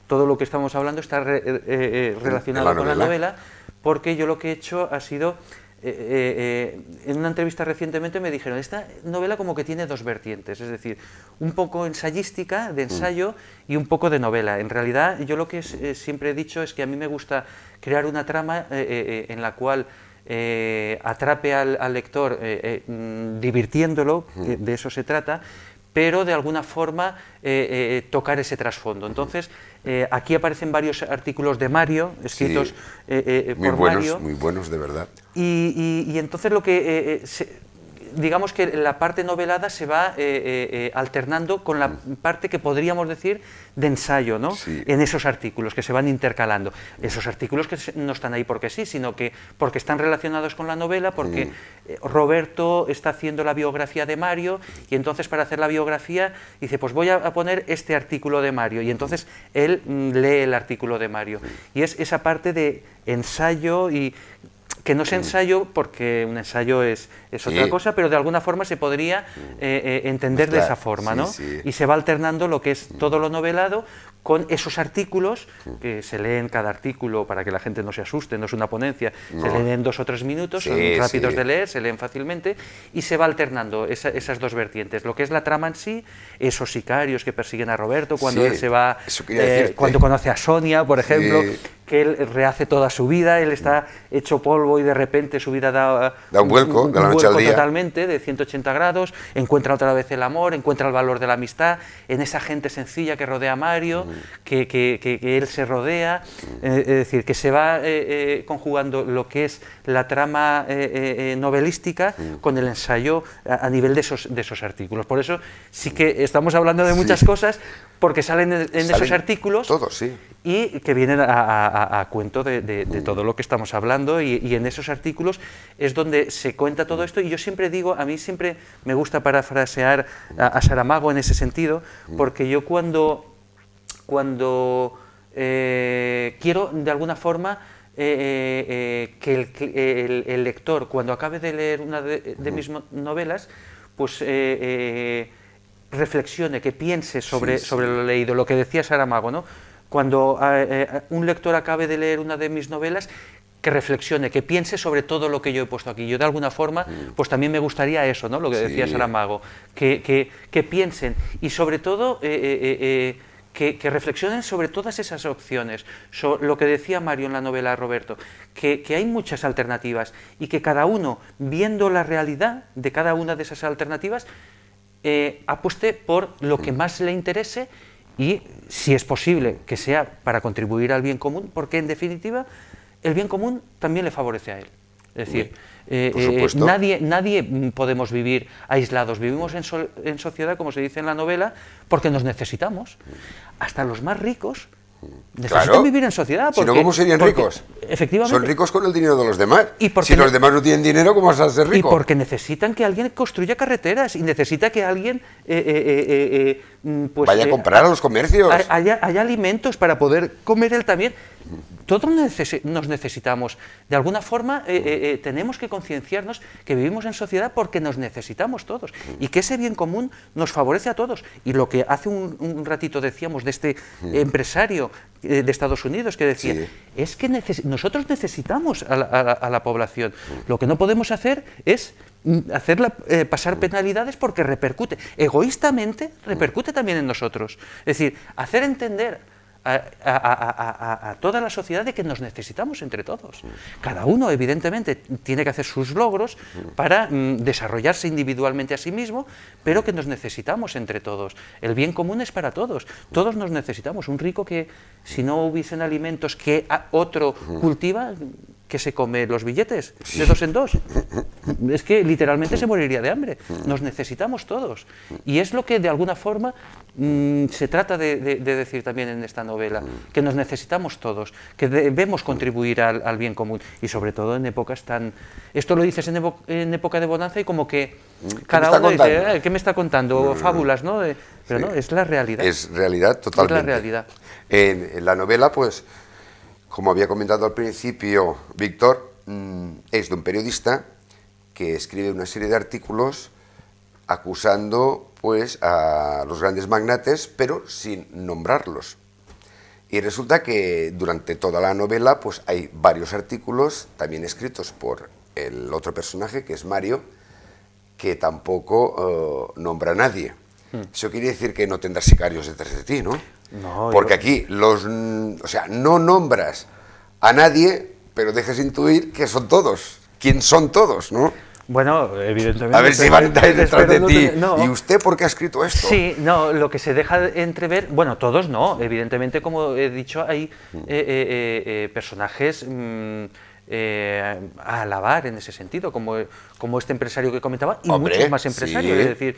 Speaker 2: todo lo que estamos hablando está relacionado con la novela, porque yo lo que he hecho ha sido... en una entrevista recientemente me dijeron, esta novela como que tiene dos vertientes, es decir, un poco ensayística, de ensayo, y un poco de novela. En realidad, yo lo que siempre he dicho es que a mí me gusta crear una trama en la cual atrape al lector divirtiéndolo, de eso se trata, pero de alguna forma tocar ese trasfondo. Entonces, aquí aparecen varios artículos de Mario, escritos por Mario.
Speaker 1: Muy buenos, de verdad.
Speaker 2: Y entonces lo que... digamos que la parte novelada se va alternando con la parte que podríamos decir de ensayo, ¿no?
Speaker 1: Sí.
Speaker 2: En esos artículos que se van intercalando. Esos artículos que no están ahí porque sí, sino que porque están relacionados con la novela, porque Roberto está haciendo la biografía de Mario y entonces para hacer la biografía dice, pues voy a poner este artículo de Mario, y entonces él lee el artículo de Mario. Y es esa parte de ensayo, y que no es ensayo porque un ensayo es otra cosa, pero de alguna forma se podría entender de esa forma, ¿no? Y se va alternando lo que es todo lo novelado con esos artículos, que se leen cada artículo para que la gente no se asuste, no es una ponencia, se leen en 2 o 3 minutos, son rápidos de leer, se leen fácilmente, y se va alternando esas dos vertientes, lo que es la trama en sí, esos sicarios que persiguen a Roberto cuando él se va, cuando conoce a Sonia, por ejemplo, que él rehace toda su vida, él está hecho polvo y de repente su vida da
Speaker 1: un vuelco, de la noche al día.
Speaker 2: Totalmente, de 180 grados, encuentra otra vez el amor, encuentra el valor de la amistad, en esa gente sencilla que rodea a Mario, que él se rodea, es decir, que se va conjugando lo que es la trama novelística con el ensayo a nivel de esos artículos. Por eso sí que estamos hablando de muchas cosas, porque salen en esos artículos
Speaker 1: todos,
Speaker 2: y que vienen a cuento de todo lo que estamos hablando, y en esos artículos es donde se cuenta todo esto. Y yo siempre digo, a mí siempre me gusta parafrasear a Saramago en ese sentido, porque yo cuando quiero de alguna forma que el lector, cuando acabe de leer una de mis novelas, pues reflexione, que piense sobre lo leído, lo que decía Saramago, ¿no? Cuando un lector acabe de leer una de mis novelas, que reflexione, que piense sobre todo lo que yo he puesto aquí. Yo de alguna forma, pues también me gustaría eso, ¿no? Lo que decía Saramago, que piensen, y sobre todo que reflexionen sobre todas esas opciones, lo que decía Mario en la novela Roberto, que hay muchas alternativas, y que cada uno, viendo la realidad de cada una de esas alternativas, apueste por lo que más le interese, y si es posible que sea para contribuir al bien común, porque en definitiva el bien común también le favorece a él. Es decir, nadie podemos vivir aislados, vivimos en sociedad, como se dice en la novela, porque nos necesitamos. Hasta los más ricos necesitan vivir en sociedad.
Speaker 1: Si no, ¿cómo serían ricos?
Speaker 2: Efectivamente.
Speaker 1: Son ricos con el dinero de los demás. Si los demás no tienen dinero, ¿cómo vas a ser rico?
Speaker 2: Y porque necesitan que alguien construya carreteras, y necesita que alguien pues,
Speaker 1: vaya a comprar a los comercios.
Speaker 2: Haya alimentos para poder comer él también. Todos nos necesitamos. De alguna forma tenemos que concienciarnos que vivimos en sociedad porque nos necesitamos todos, y que ese bien común nos favorece a todos. Y lo que hace un ratito decíamos de este empresario de Estados Unidos, que decía, es que nosotros necesitamos a la población. Lo que no podemos hacer es hacerla pasar penalidades, porque repercute, egoístamente repercute también en nosotros. Es decir, hacer entender a toda la sociedad de que nos necesitamos entre todos. Cada uno, evidentemente, tiene que hacer sus logros para desarrollarse individualmente a sí mismo, pero que nos necesitamos entre todos. El bien común es para todos. Todos nos necesitamos. Un rico que, si no hubiesen alimentos que otro cultiva, que se come los billetes de 2 en 2. Es que literalmente se moriría de hambre. Nos necesitamos todos. Y es lo que de alguna forma se trata de decir también en esta novela, que nos necesitamos todos, que debemos contribuir al bien común, y sobre todo en épocas tan... Esto lo dices en época de bonanza, y como que cada uno dice, ¿qué me está contando? Fábulas, ¿no? Pero no, es la realidad.
Speaker 1: Es realidad totalmente.
Speaker 2: Es la realidad.
Speaker 1: En la novela, pues, como había comentado al principio Víctor, es de un periodista que escribe una serie de artículos acusando pues a los grandes magnates, pero sin nombrarlos. Y resulta que durante toda la novela pues hay varios artículos también escritos por el otro personaje, que es Mario, que tampoco nombra a nadie. Eso quiere decir que no tendrás sicarios detrás de ti, ¿no?
Speaker 2: No,
Speaker 1: porque aquí o sea, no nombras a nadie, pero dejas intuir que son todos. ¿Quién son todos, no?
Speaker 2: Bueno, evidentemente...
Speaker 1: A ver si van a ir detrás de ti.
Speaker 2: No.
Speaker 1: ¿Y usted por qué ha escrito esto?
Speaker 2: Sí, no, lo que se deja entrever... Bueno, todos no. Evidentemente, como he dicho, hay personajes a alabar en ese sentido, como este empresario que comentaba, y
Speaker 1: Hombre,
Speaker 2: muchos más empresarios.
Speaker 1: sí.
Speaker 2: Es decir,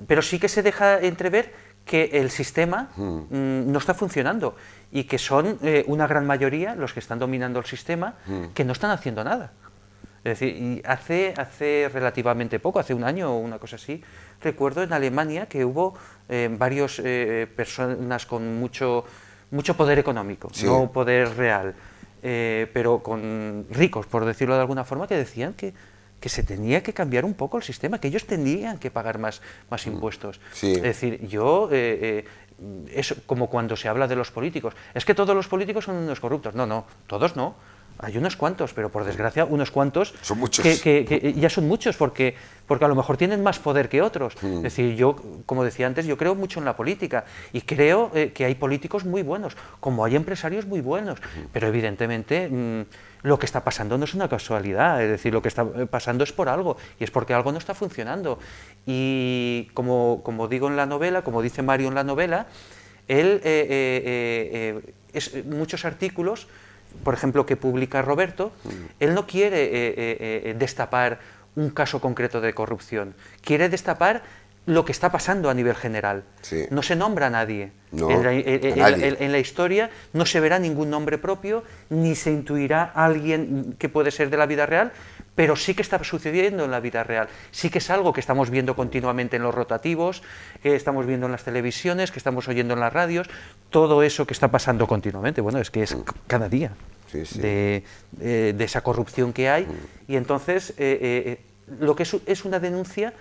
Speaker 2: pero sí que se deja entrever que el sistema no está funcionando y que son una gran mayoría los que están dominando el sistema que no están haciendo nada. Es decir, y hace relativamente poco, hace un año o una cosa así, recuerdo en Alemania que hubo varias personas con mucho poder económico,
Speaker 1: sí,
Speaker 2: no poder real, pero con ricos, por decirlo de alguna forma, que decían que se tenía que cambiar un poco el sistema, que ellos tenían que pagar más impuestos.
Speaker 1: Sí.
Speaker 2: Es decir, es como cuando se habla de los políticos. Es que todos los políticos son unos corruptos. No, no, todos no. Hay unos cuantos, pero por desgracia unos cuantos
Speaker 1: son muchos.
Speaker 2: Que ya son muchos, porque a lo mejor tienen más poder que otros. Es decir, yo, como decía antes, yo creo mucho en la política y creo que hay políticos muy buenos, como hay empresarios muy buenos, pero evidentemente lo que está pasando no es una casualidad, es decir, lo que está pasando es por algo, y es porque algo no está funcionando. Y como digo en la novela, como dice Mario en la novela, él, muchos artículos, por ejemplo, que publica Roberto, él no quiere destapar un caso concreto de corrupción, quiere destapar lo que está pasando a nivel general.
Speaker 1: Sí.
Speaker 2: No se nombra a nadie.
Speaker 1: No,
Speaker 2: en la historia no se verá ningún nombre propio, ni se intuirá a alguien que puede ser de la vida real, pero sí que está sucediendo en la vida real. Sí que es algo que estamos viendo continuamente en los rotativos, que estamos viendo en las televisiones, que estamos oyendo en las radios, todo eso que está pasando continuamente. Bueno, es que es cada día
Speaker 1: sí, sí.
Speaker 2: de esa corrupción que hay, y entonces lo que es una denuncia,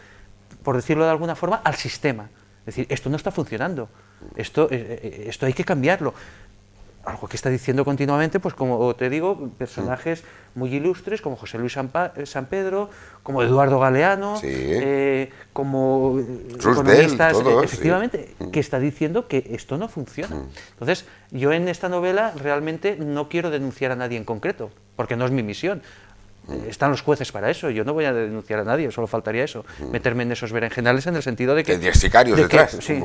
Speaker 2: por decirlo de alguna forma, al sistema. Es decir, esto no está funcionando, esto hay que cambiarlo. Algo que está diciendo continuamente, pues como te digo, personajes muy ilustres como José Luis San Pedro, como Eduardo Galeano,
Speaker 1: sí.
Speaker 2: como
Speaker 1: economistas, todos,
Speaker 2: efectivamente, que está diciendo que esto no funciona. Entonces, yo en esta novela realmente no quiero denunciar a nadie en concreto, porque no es mi misión. Están los jueces para eso, yo no voy a denunciar a nadie, solo faltaría eso, meterme en esos berenjenales en el sentido de que...
Speaker 1: Tendrías sicarios detrás.
Speaker 2: Sí,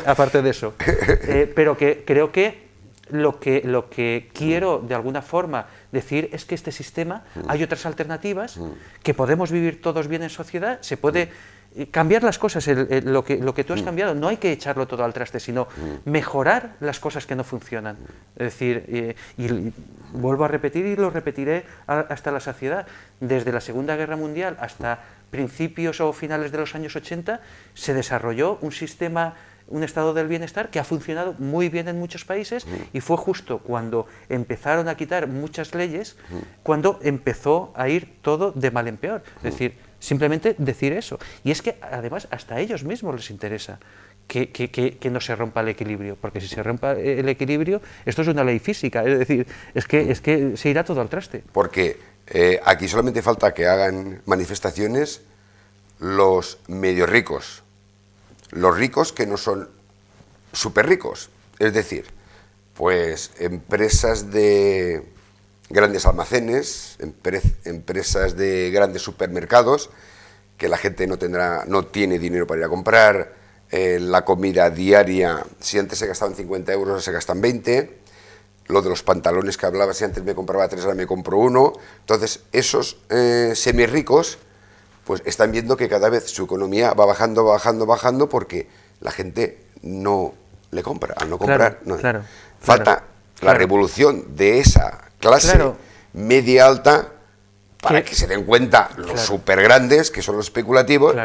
Speaker 2: aparte de eso. Pero que creo que lo que quiero de alguna forma decir es que este sistema, hay otras alternativas, que podemos vivir todos bien en sociedad, se puede cambiar las cosas, lo que tú has cambiado, no hay que echarlo todo al traste, sino mejorar las cosas que no funcionan. Es decir, y vuelvo a repetir y lo repetiré hasta la saciedad, desde la Segunda Guerra Mundial hasta principios o finales de los años 80 se desarrolló un sistema, un estado del bienestar que ha funcionado muy bien en muchos países, y fue justo cuando empezaron a quitar muchas leyes cuando empezó a ir todo de mal en peor. Es decir, simplemente decir eso. Y es que además hasta a ellos mismos les interesa que no se rompa el equilibrio, porque si se rompa el equilibrio, esto es una ley física, es decir, es que se irá todo al traste.
Speaker 1: Porque aquí solamente falta que hagan manifestaciones los medio ricos, los ricos que no son súper ricos, es decir, pues empresas de grandes almacenes, empresas de grandes supermercados, que la gente no tiene dinero para ir a comprar, la comida diaria, si antes se gastaban 50 euros, ahora se gastan 20, lo de los pantalones que hablaba, si antes me compraba 3, ahora me compro 1, entonces esos semirricos pues están viendo que cada vez su economía va bajando, porque la gente no le compra. Al no comprar, falta la revolución de esa clase media alta para que se den cuenta los súper grandes, que son los especulativos,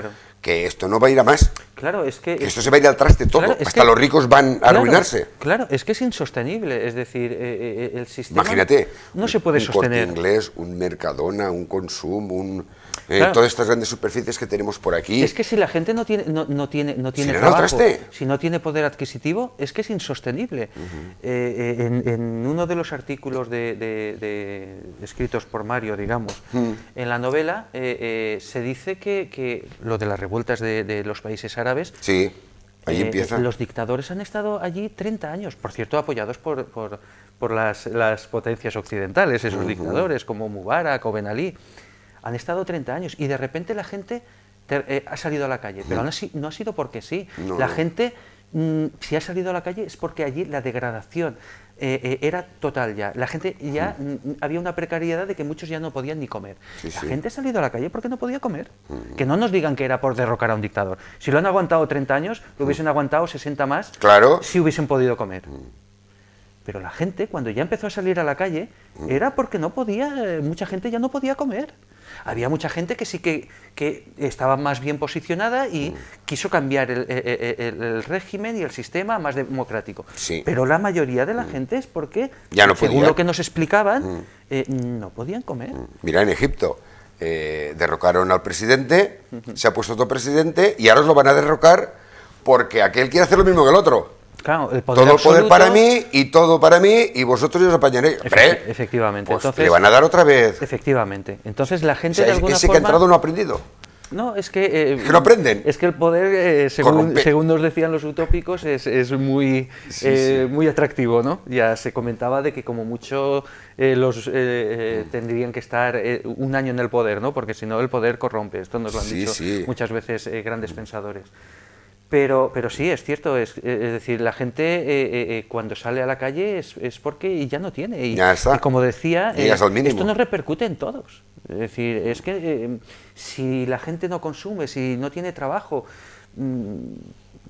Speaker 1: que esto no va a ir a más.
Speaker 2: Claro, es que
Speaker 1: esto se va a ir al traste todo,
Speaker 2: claro,
Speaker 1: hasta los ricos van a arruinarse.
Speaker 2: Claro, es que es insostenible, es decir, el sistema
Speaker 1: Imagínate,
Speaker 2: no se puede sostener.
Speaker 1: Un Corte Inglés, un Mercadona, un Consum,
Speaker 2: Claro.
Speaker 1: todas estas grandes superficies que tenemos por aquí.
Speaker 2: Es que si la gente no tiene
Speaker 1: ¿Se
Speaker 2: trabajo, si no tiene poder adquisitivo, es que es insostenible. En uno de los artículos escritos por Mario, digamos, en la novela, se dice que lo de las revueltas de los países árabes,
Speaker 1: sí, ahí empieza.
Speaker 2: Los dictadores han estado allí 30 años, por cierto, apoyados por las potencias occidentales, esos dictadores, como Mubarak o Ben Ali. Han estado 30 años y de repente la gente ha salido a la calle, pero no ha sido porque sí. La gente, si ha salido a la calle es porque allí la degradación era total ya. La gente ya había una precariedad de que muchos ya no podían ni comer. La gente ha salido a la calle porque no podía comer. Que no nos digan que era por derrocar a un dictador. Si lo han aguantado 30 años, lo hubiesen aguantado 60 más,
Speaker 1: claro,
Speaker 2: si hubiesen podido comer. Pero la gente, cuando ya empezó a salir a la calle, era porque no podía, mucha gente ya no podía comer. Había mucha gente que sí que estaba más bien posicionada y quiso cambiar el régimen y el sistema más democrático.
Speaker 1: Sí.
Speaker 2: Pero la mayoría de la gente es porque,
Speaker 1: ya no
Speaker 2: según
Speaker 1: podía.
Speaker 2: lo que nos explicaban, no podían comer.
Speaker 1: Mira, en Egipto derrocaron al presidente, se ha puesto otro presidente y ahora os lo van a derrocar porque aquel quiere hacer lo mismo que el otro.
Speaker 2: Claro, el poder
Speaker 1: todo el
Speaker 2: absoluto,
Speaker 1: poder para mí y todo para mí y vosotros os apañaréis.
Speaker 2: Efectivamente.
Speaker 1: Pues
Speaker 2: entonces,
Speaker 1: le van a dar otra vez.
Speaker 2: Efectivamente. Entonces la gente,
Speaker 1: o sea,
Speaker 2: de alguna
Speaker 1: ese
Speaker 2: forma...
Speaker 1: que ha entrado no ha aprendido.
Speaker 2: No, es que
Speaker 1: no aprenden.
Speaker 2: Es que el poder, según nos decían los utópicos, es muy, muy atractivo, ¿no? Ya se comentaba de que como mucho tendrían que estar un año en el poder, ¿no? Porque si no el poder corrompe. Esto nos lo han dicho muchas veces grandes pensadores. Pero sí, es cierto, es decir, la gente cuando sale a la calle es porque ya no tiene.
Speaker 1: Ya está.
Speaker 2: Y como decía,
Speaker 1: esto
Speaker 2: nos repercute en todos. Es decir, es que si la gente no consume, si no tiene trabajo,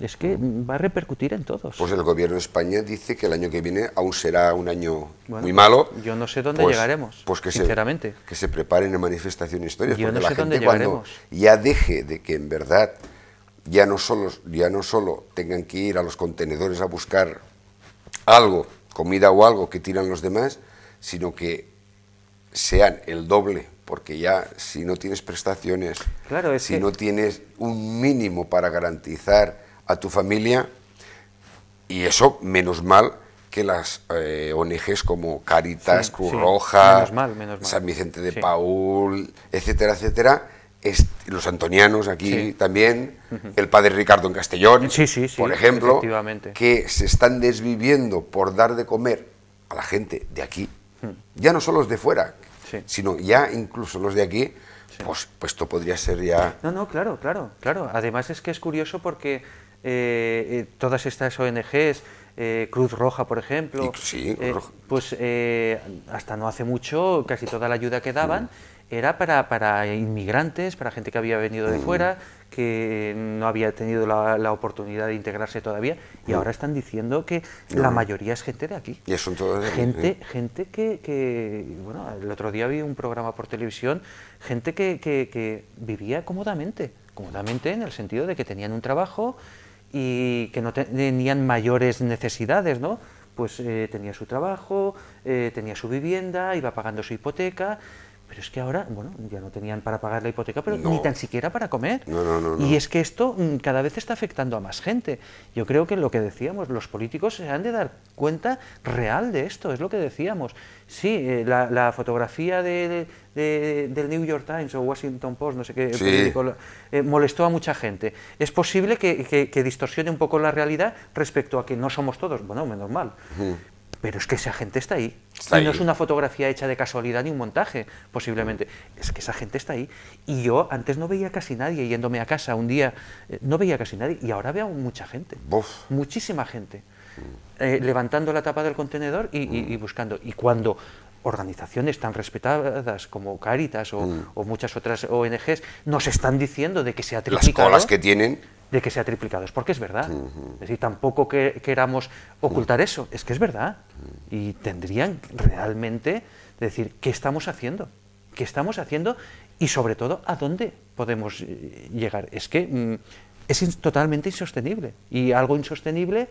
Speaker 2: es que va a repercutir en todos.
Speaker 1: Pues el gobierno de España dice que el año que viene aún será un año muy malo.
Speaker 2: Yo no sé dónde llegaremos,
Speaker 1: pues que
Speaker 2: sinceramente.
Speaker 1: Que se preparen en manifestaciones históricas,
Speaker 2: yo
Speaker 1: porque
Speaker 2: no sé
Speaker 1: la gente
Speaker 2: dónde
Speaker 1: cuando
Speaker 2: llegaremos.
Speaker 1: ya deje de que en verdad ya no solo tengan que ir a los contenedores a buscar algo, comida o algo que tiran los demás, sino que sean el doble, porque ya si no tienes prestaciones,
Speaker 2: claro,
Speaker 1: si no tienes un mínimo para garantizar a tu familia, y eso menos mal que las ONGs como Cáritas, Cruz Roja,
Speaker 2: menos mal.
Speaker 1: San Vicente de Paúl, etcétera, etcétera, los antonianos aquí también, el padre Ricardo en Castellón, por ejemplo, que se están desviviendo por dar de comer a la gente de aquí, ya no solo los de fuera, sino ya incluso los de aquí, pues esto podría ser ya...
Speaker 2: No, claro. Además es que es curioso porque todas estas ONGs, Cruz Roja, por ejemplo, pues hasta no hace mucho casi toda la ayuda que daban era para inmigrantes, para gente que había venido de fuera, que no había tenido la oportunidad de integrarse todavía, y ahora están diciendo que la mayoría es gente de aquí.
Speaker 1: Y son todos de
Speaker 2: gente que, bueno, el otro día vi un programa por televisión, gente que vivía cómodamente en el sentido de que tenían un trabajo y que no tenían mayores necesidades, ¿no? Pues tenía su trabajo, tenía su vivienda, iba pagando su hipoteca. Pero es que ahora, bueno, ya no tenían para pagar la hipoteca, pero ni tan siquiera para comer.
Speaker 1: No.
Speaker 2: Y es que esto cada vez está afectando a más gente. Yo creo que lo que decíamos, los políticos se han de dar cuenta real de esto, es lo que decíamos. Sí, la fotografía del New York Times o Washington Post, no sé qué, periódico, molestó a mucha gente. Es posible que distorsione un poco la realidad respecto a que no somos todos. Bueno, menos mal. Pero es que esa gente está ahí. No es una fotografía hecha de casualidad ni un montaje, posiblemente. Es que esa gente está ahí. Y yo antes no veía casi nadie, yéndome a casa un día, no veía casi nadie. Y ahora veo mucha gente, muchísima gente, levantando la tapa del contenedor y buscando. Y cuando organizaciones tan respetadas como Cáritas o muchas otras ONGs nos están diciendo de que se ha triplicado...
Speaker 1: Las colas que tienen...
Speaker 2: de que sea triplicado, es porque es verdad. Es decir, tampoco queramos ocultar eso, es que es verdad. Y tendrían realmente decir, ¿qué estamos haciendo? ¿Qué estamos haciendo? y sobre todo a dónde podemos llegar. Es que es totalmente insostenible, y algo insostenible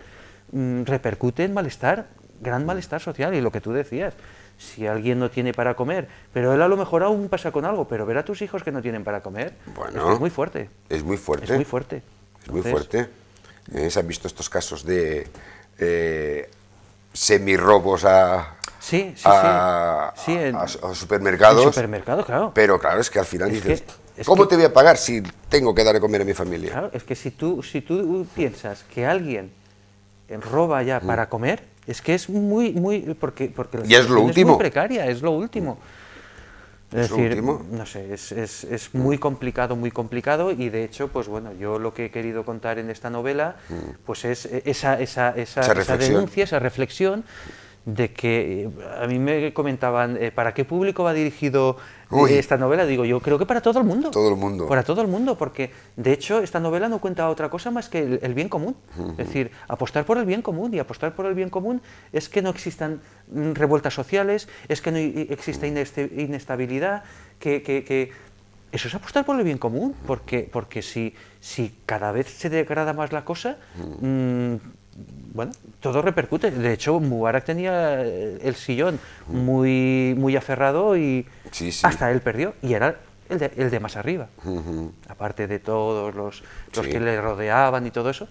Speaker 2: repercute en malestar, gran malestar social, y lo que tú decías, si alguien no tiene para comer, pero él a lo mejor aún pasa con algo, pero ver a tus hijos que no tienen para comer,
Speaker 1: bueno,
Speaker 2: es muy fuerte.
Speaker 1: Es muy fuerte.
Speaker 2: Es muy fuerte.
Speaker 1: Es muy fuerte. Se han visto estos casos de semirrobos a supermercados.
Speaker 2: En supermercados, claro.
Speaker 1: Pero claro, es que al final dices, ¿cómo te voy a pagar si tengo que dar de comer a mi familia?
Speaker 2: Claro, es que si tú piensas que alguien roba ya para comer, es que es muy porque la
Speaker 1: y es lo último.
Speaker 2: Es muy precaria, es lo último. Es decir, no sé, es muy complicado, y de hecho, pues bueno, yo lo que he querido contar en esta novela, pues es esa denuncia, esa reflexión de que a mí me comentaban, ¿para qué público va dirigido esta novela? Digo, yo creo que para todo el mundo.
Speaker 1: Todo el mundo.
Speaker 2: Para todo el mundo, porque de hecho esta novela no cuenta otra cosa más que el bien común. Es decir, apostar por el bien común, y apostar por el bien común es que no existan revueltas sociales, es que no exista inestabilidad, que eso es apostar por el bien común, porque si cada vez se degrada más la cosa, bueno, todo repercute. De hecho, Mubarak tenía el sillón muy aferrado, y hasta él perdió, y era el de más arriba, aparte de todos los que le rodeaban y todo eso.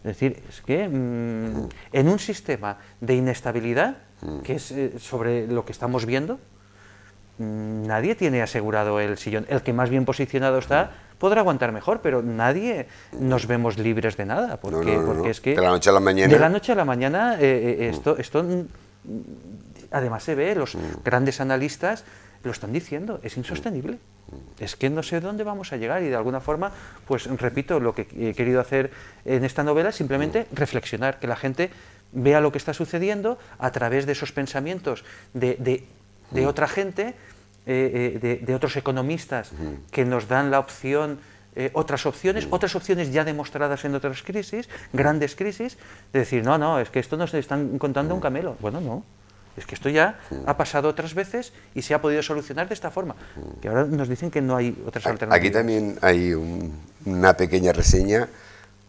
Speaker 2: Es decir, es que en un sistema de inestabilidad, que es sobre lo que estamos viendo, nadie tiene asegurado el sillón. El que más bien posicionado está podrá aguantar mejor, pero nadie nos vemos libres de nada, porque es que
Speaker 1: de la noche a la mañana,
Speaker 2: esto además se ve, los grandes analistas lo están diciendo, es insostenible. Es que no sé dónde vamos a llegar, y de alguna forma, pues repito, lo que he querido hacer en esta novela es simplemente reflexionar, que la gente vea lo que está sucediendo a través de esos pensamientos de otra gente, de otros economistas que nos dan la opción, otras opciones ya demostradas en otras crisis, grandes crisis, de decir, no, es que esto nos están contando un camelo. Bueno, no, es que esto ya ha pasado otras veces y se ha podido solucionar de esta forma, que ahora nos dicen que no hay otras alternativas.
Speaker 1: Aquí también hay una pequeña reseña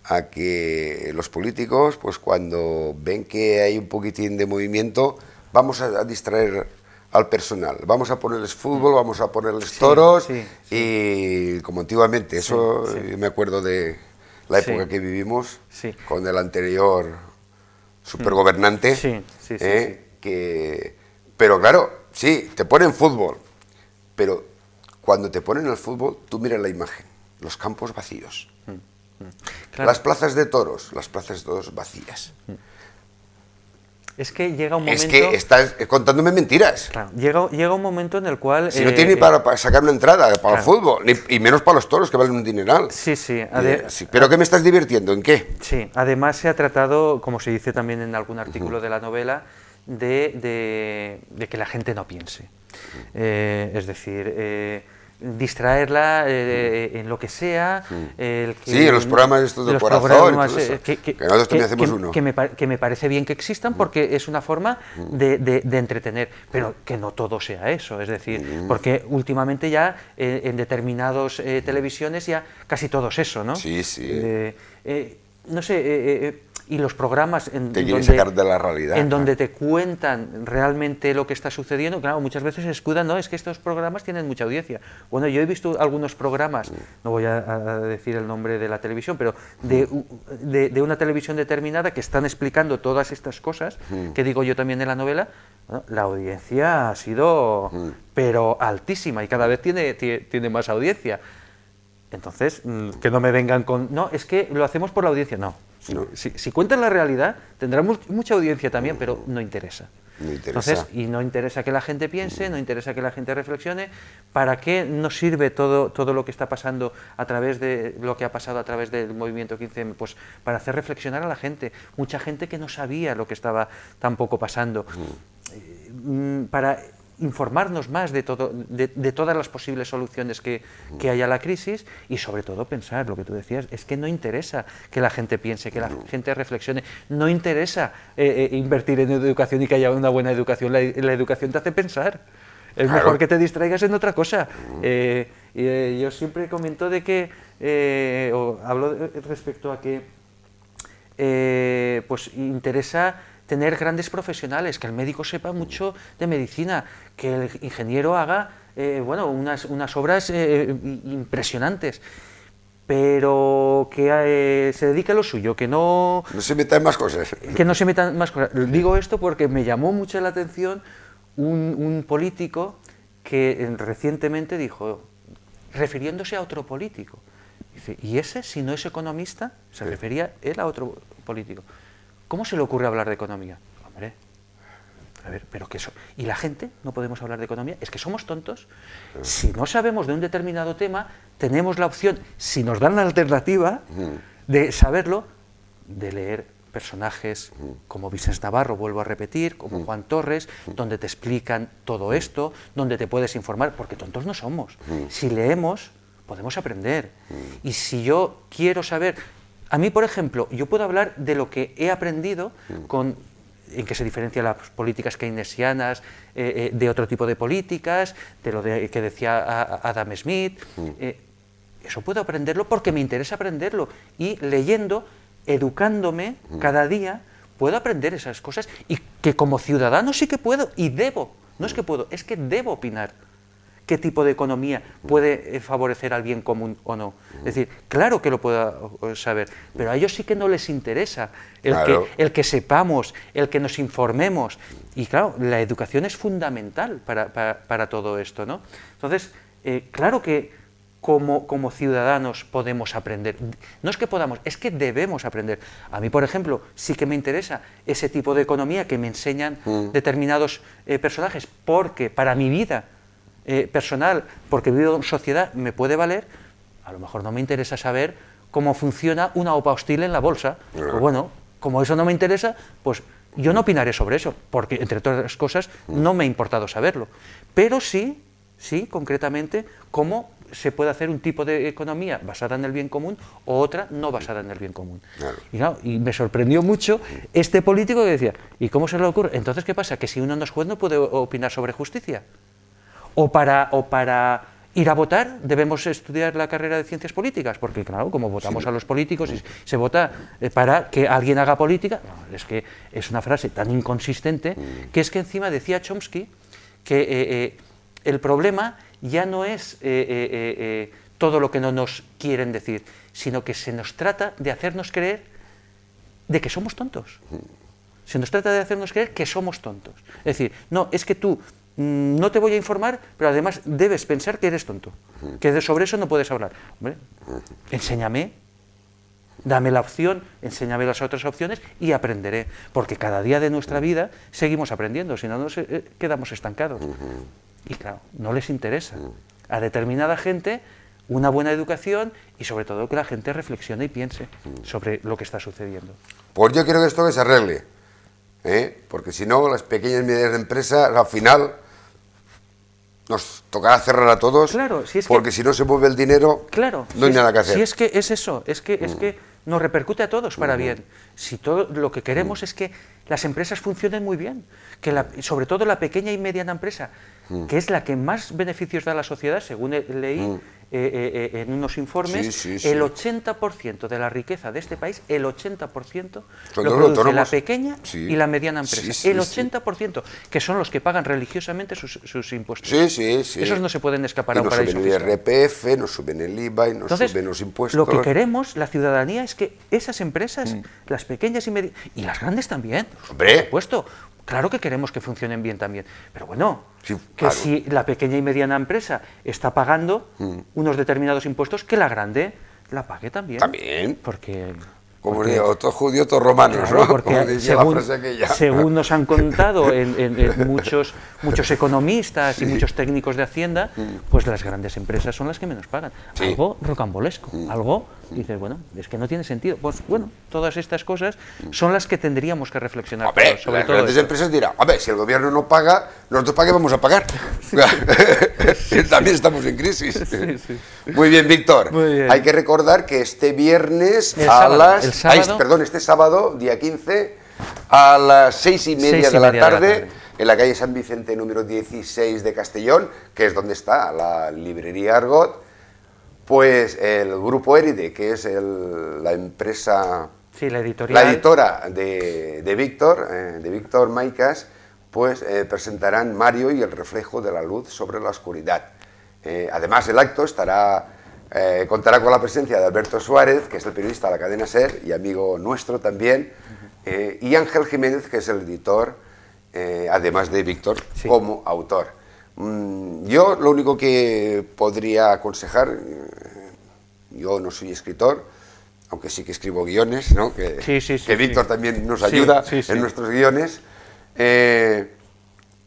Speaker 1: a que los políticos, pues cuando ven que hay un poquitín de movimiento, vamos a distraer al personal, vamos a ponerles fútbol, vamos a ponerles toros, y como antiguamente, eso me acuerdo de la época que vivimos con el anterior supergobernante, pero claro, te ponen fútbol, pero cuando te ponen el fútbol, tú miras la imagen, los campos vacíos, las plazas de toros vacías.
Speaker 2: Es que llega un momento...
Speaker 1: Es que estás contándome mentiras.
Speaker 2: Claro, llega un momento en el cual...
Speaker 1: Si no tiene ni para sacar una entrada para el fútbol, y menos para los toros, que valen un dineral. ¿Pero qué me estás divirtiendo? ¿En qué?
Speaker 2: Sí, además se ha tratado, como se dice también en algún artículo de la novela, de que la gente no piense. Es decir... distraerla en lo que sea. En
Speaker 1: los programas estos del corazón, que nosotros también hacemos uno.
Speaker 2: Que me parece bien que existan, porque es una forma de entretener, pero que no todo sea eso, es decir, porque últimamente ya en determinados televisiones ya casi todo es eso, ¿no? No sé... y los programas
Speaker 1: sacar de la realidad,
Speaker 2: en donde te cuentan realmente lo que está sucediendo, claro, muchas veces se escudan, no, es que estos programas tienen mucha audiencia. Bueno, yo he visto algunos programas, no voy a decir el nombre de la televisión, pero de una televisión determinada, que están explicando todas estas cosas, que digo yo también en la novela. Bueno, la audiencia ha sido, pero altísima, y cada vez tiene más audiencia. Entonces, que no me vengan con, no, es que lo hacemos por la audiencia, no. Si cuentan la realidad, tendrá mucha audiencia también, pero no interesa. Entonces, y no interesa que la gente piense, no interesa que la gente reflexione. ¿Para qué nos sirve todo lo que está pasando a través de lo que ha pasado a través del movimiento 15M? Pues para hacer reflexionar a la gente, mucha gente que no sabía lo que estaba tampoco pasando, para informarnos más de todas las posibles soluciones que hay a la crisis, y sobre todo pensar, lo que tú decías, es que no interesa que la gente piense, que la gente reflexione, no interesa invertir en educación y que haya una buena educación, la educación te hace pensar. Es
Speaker 1: Claro.
Speaker 2: mejor que te distraigas en otra cosa. Yo siempre comento de que, o hablo respecto a que pues interesa tener grandes profesionales, que el médico sepa mucho de medicina, que el ingeniero haga bueno, unas obras impresionantes, pero que se dedique a lo suyo, que no...
Speaker 1: No se meta en más cosas.
Speaker 2: Que no se metan más cosas. Digo esto porque me llamó mucho la atención un político que recientemente dijo, refiriéndose a otro político, dice, ¿y ese, si no es economista? Se refería él a otro político. ¿Cómo se le ocurre hablar de economía? Hombre, a ver, pero que eso... ¿Y la gente no podemos hablar de economía? ¿Es que somos tontos? Si no sabemos de un determinado tema, tenemos la opción, si nos dan la alternativa de saberlo, de leer personajes como Vicens Navarro, vuelvo a repetir, como Juan Torres, donde te explican todo esto, donde te puedes informar, porque tontos no somos. Si leemos, podemos aprender. Y si yo quiero saber... A mí, por ejemplo, yo puedo hablar de lo que he aprendido en qué se diferencian las políticas keynesianas de otro tipo de políticas, de lo que decía Adam Smith. Eso puedo aprenderlo porque me interesa aprenderlo. Y leyendo, educándome cada día, puedo aprender esas cosas. Y que como ciudadano sí que puedo y debo. No es que puedo, es que debo opinar. ¿Qué tipo de economía puede favorecer al bien común o no? Es decir, claro que lo puedo saber, pero a ellos sí que no les interesa el que sepamos, el que nos informemos. Y claro, la educación es fundamental para todo esto, ¿no? Entonces, claro que como ciudadanos podemos aprender. No es que podamos, es que debemos aprender. A mí, por ejemplo, sí que me interesa ese tipo de economía que me enseñan determinados personajes, porque para mi vida personal, porque vivo en sociedad, me puede valer. A lo mejor no me interesa saber cómo funciona una OPA hostil en la bolsa. Pues bueno, como eso no me interesa, pues yo no opinaré sobre eso, porque entre otras cosas no me ha importado saberlo. Pero sí, concretamente, cómo se puede hacer un tipo de economía basada en el bien común o otra no basada en el bien común. Y me sorprendió mucho este político que decía, ¿y cómo se le ocurre? Entonces, ¿qué pasa? Que si uno no es juez no puede opinar sobre justicia. O para ir a votar debemos estudiar la carrera de ciencias políticas, porque claro, como votamos a los políticos y se vota para que alguien haga política, no, es que es una frase tan inconsistente que es que encima decía Chomsky que el problema ya no es todo lo que no nos quieren decir, sino que se nos trata de hacernos creer de que somos tontos. Se nos trata de hacernos creer que somos tontos. Es decir, no, es que tú no te voy a informar, pero además debes pensar que eres tonto, que sobre eso no puedes hablar. Hombre, enséñame, dame la opción, enséñame las otras opciones y aprenderé, porque cada día de nuestra vida seguimos aprendiendo, si no nos quedamos estancados. Y claro, no les interesa a determinada gente una buena educación y sobre todo que la gente reflexione y piense sobre lo que está sucediendo.
Speaker 1: Pues yo quiero que esto se arregle, porque si no, las pequeñas y medianas empresas al final nos tocará cerrar a todos,
Speaker 2: claro, si es
Speaker 1: porque si no se mueve el dinero,
Speaker 2: claro,
Speaker 1: no hay nada que hacer.
Speaker 2: Si es que es eso, es que nos repercute a todos para bien. Si todo lo que queremos es que las empresas funcionen muy bien, que sobre todo la pequeña y mediana empresa, que es la que más beneficios da a la sociedad, según leí en unos informes, el 80% de la riqueza de este país, el 80% lo produce la pequeña y la mediana empresa. El 80%, que son los que pagan religiosamente sus impuestos. Esos no se pueden escapar a un paraíso fiscal.
Speaker 1: Nos suben el IRPF, nos suben el IVA y nos suben los impuestos.
Speaker 2: Lo que queremos, la ciudadanía, es que esas empresas, las pequeñas y medianas, y las grandes también, por supuesto, claro que queremos que funcionen bien también, pero bueno, si la pequeña y mediana empresa está pagando unos determinados impuestos, que la grande la pague también. Porque...
Speaker 1: Como digo, todo judío, todo romano,
Speaker 2: claro,
Speaker 1: ¿no?
Speaker 2: Porque según nos han contado en muchos economistas y muchos técnicos de Hacienda, pues las grandes empresas son las que menos pagan. Algo rocambolesco, algo, dices, bueno, es que no tiene sentido. Pues bueno, todas estas cosas son las que tendríamos que reflexionar.
Speaker 1: Sobre las grandes empresas dirán, a ver, si el gobierno no paga, nosotros para qué vamos a pagar. También estamos en crisis. Muy bien, Víctor.
Speaker 2: Muy bien.
Speaker 1: Hay que recordar que este viernes este sábado, día 15, a las 6:30 de la tarde, en la calle San Vicente número 16 de Castellón, que es donde está la librería Argot, pues el Grupo Éride, que es la empresa,
Speaker 2: sí, la editorial,
Speaker 1: la editora de Víctor Maicas, pues presentarán Mario y el reflejo de la luz sobre la oscuridad. Además, el acto contará con la presencia de Alberto Suárez, que es el periodista de la cadena SER y amigo nuestro también, y Ángel Jiménez, que es el editor, además de Víctor, sí, como autor. Yo lo único que podría aconsejar, yo no soy escritor, aunque sí que escribo guiones, ¿no? que Víctor también nos ayuda en nuestros guiones.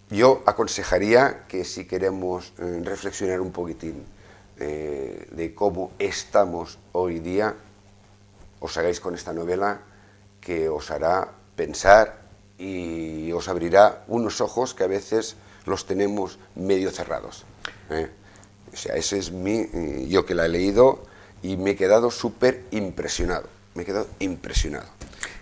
Speaker 1: Yo aconsejaría que si queremos reflexionar un poquitín de cómo estamos hoy día, os hagáis con esta novela que os hará pensar y os abrirá unos ojos que a veces los tenemos medio cerrados. O sea, ese es yo que la he leído y me he quedado súper impresionado,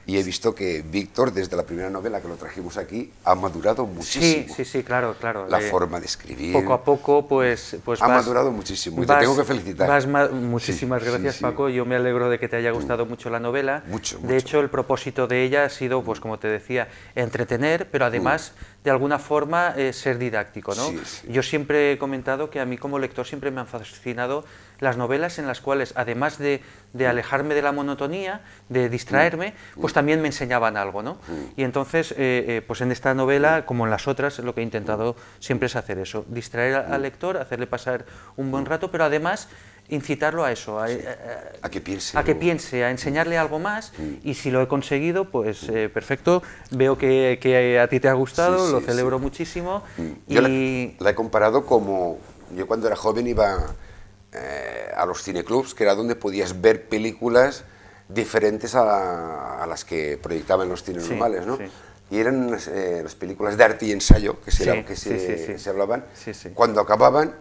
Speaker 1: Y he visto que Víctor, desde la primera novela que lo trajimos aquí, ha madurado muchísimo.
Speaker 2: Sí, claro.
Speaker 1: La forma de escribir.
Speaker 2: Poco a poco, pues
Speaker 1: ha madurado muchísimo y te tengo que felicitar.
Speaker 2: Muchísimas gracias, Paco. Yo me alegro de que te haya gustado mucho la novela.
Speaker 1: Mucho.
Speaker 2: De hecho, el propósito de ella ha sido, pues como te decía, entretener, pero además, de alguna forma, ser didáctico, ¿no? Yo siempre he comentado que a mí como lector siempre me han fascinado las novelas en las cuales, además de alejarme de la monotonía, de distraerme, pues también me enseñaban algo, ¿no? Y entonces, pues en esta novela, como en las otras, lo que he intentado siempre es hacer eso, distraer al lector, hacerle pasar un buen rato, pero además incitarlo a eso, a
Speaker 1: que piense.
Speaker 2: A que piense, a enseñarle algo más, y si lo he conseguido, pues perfecto, veo que a ti te ha gustado, lo celebro muchísimo.
Speaker 1: Yo la he comparado como, yo cuando era joven iba a los cineclubs, que era donde podías ver películas diferentes a las que proyectaban los cines normales, ¿no? Y eran las películas de arte y ensayo que se hablaban. Cuando acababan,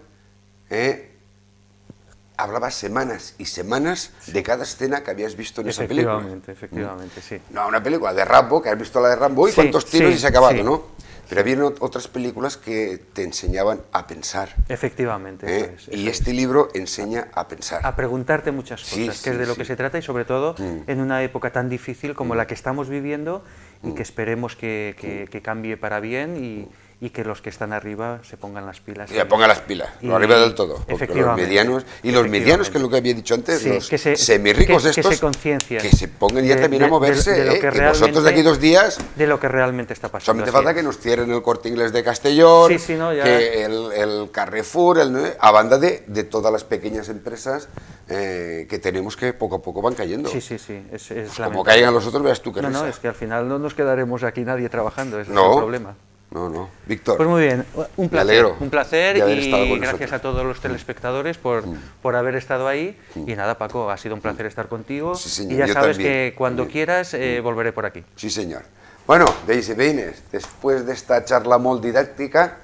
Speaker 1: hablabas semanas y semanas de cada escena que habías visto en esa película.
Speaker 2: Efectivamente, sí.
Speaker 1: No, una película de Rambo, que has visto la de Rambo y cuántos tiros y se ha acabado, ¿no? Pero había otras películas que te enseñaban a pensar.
Speaker 2: Efectivamente.
Speaker 1: Y este libro enseña a pensar.
Speaker 2: A preguntarte muchas cosas, que es de lo que se trata, y sobre todo en una época tan difícil como la que estamos viviendo, y que esperemos que cambie para bien y que los que están arriba se pongan las pilas.
Speaker 1: Se pongan las pilas, lo arriba del todo. Los medianos, y los medianos, que es lo que había dicho antes, los semirricos estos,
Speaker 2: que se conciencien,
Speaker 1: que se pongan ya también a moverse, que vosotros de aquí 2 días...
Speaker 2: De lo que realmente está pasando.
Speaker 1: Solamente falta que nos cierren el Corte Inglés de Castellón, que el Carrefour, a banda de todas las pequeñas empresas que tenemos, que poco a poco van cayendo.
Speaker 2: Es
Speaker 1: como caigan los otros, veas tú que
Speaker 2: No, es que al final no nos quedaremos aquí nadie trabajando, ese es el problema.
Speaker 1: No. Víctor.
Speaker 2: Pues muy bien, un placer y gracias a todos los telespectadores por haber estado ahí. Y nada, Paco, ha sido un placer estar contigo.
Speaker 1: Sí, señor,
Speaker 2: y ya sabes
Speaker 1: también,
Speaker 2: que cuando quieras volveré por aquí.
Speaker 1: Sí, señor. Bueno, veis y veïnes, después de esta charla molt didáctica,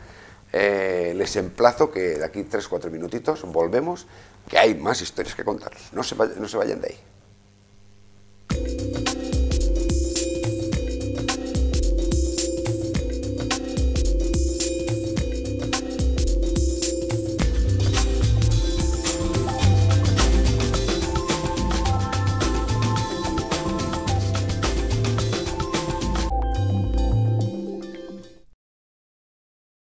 Speaker 1: les emplazo que de aquí 3 o 4 minutitos volvemos, que hay más historias que contaros. No se vayan de ahí.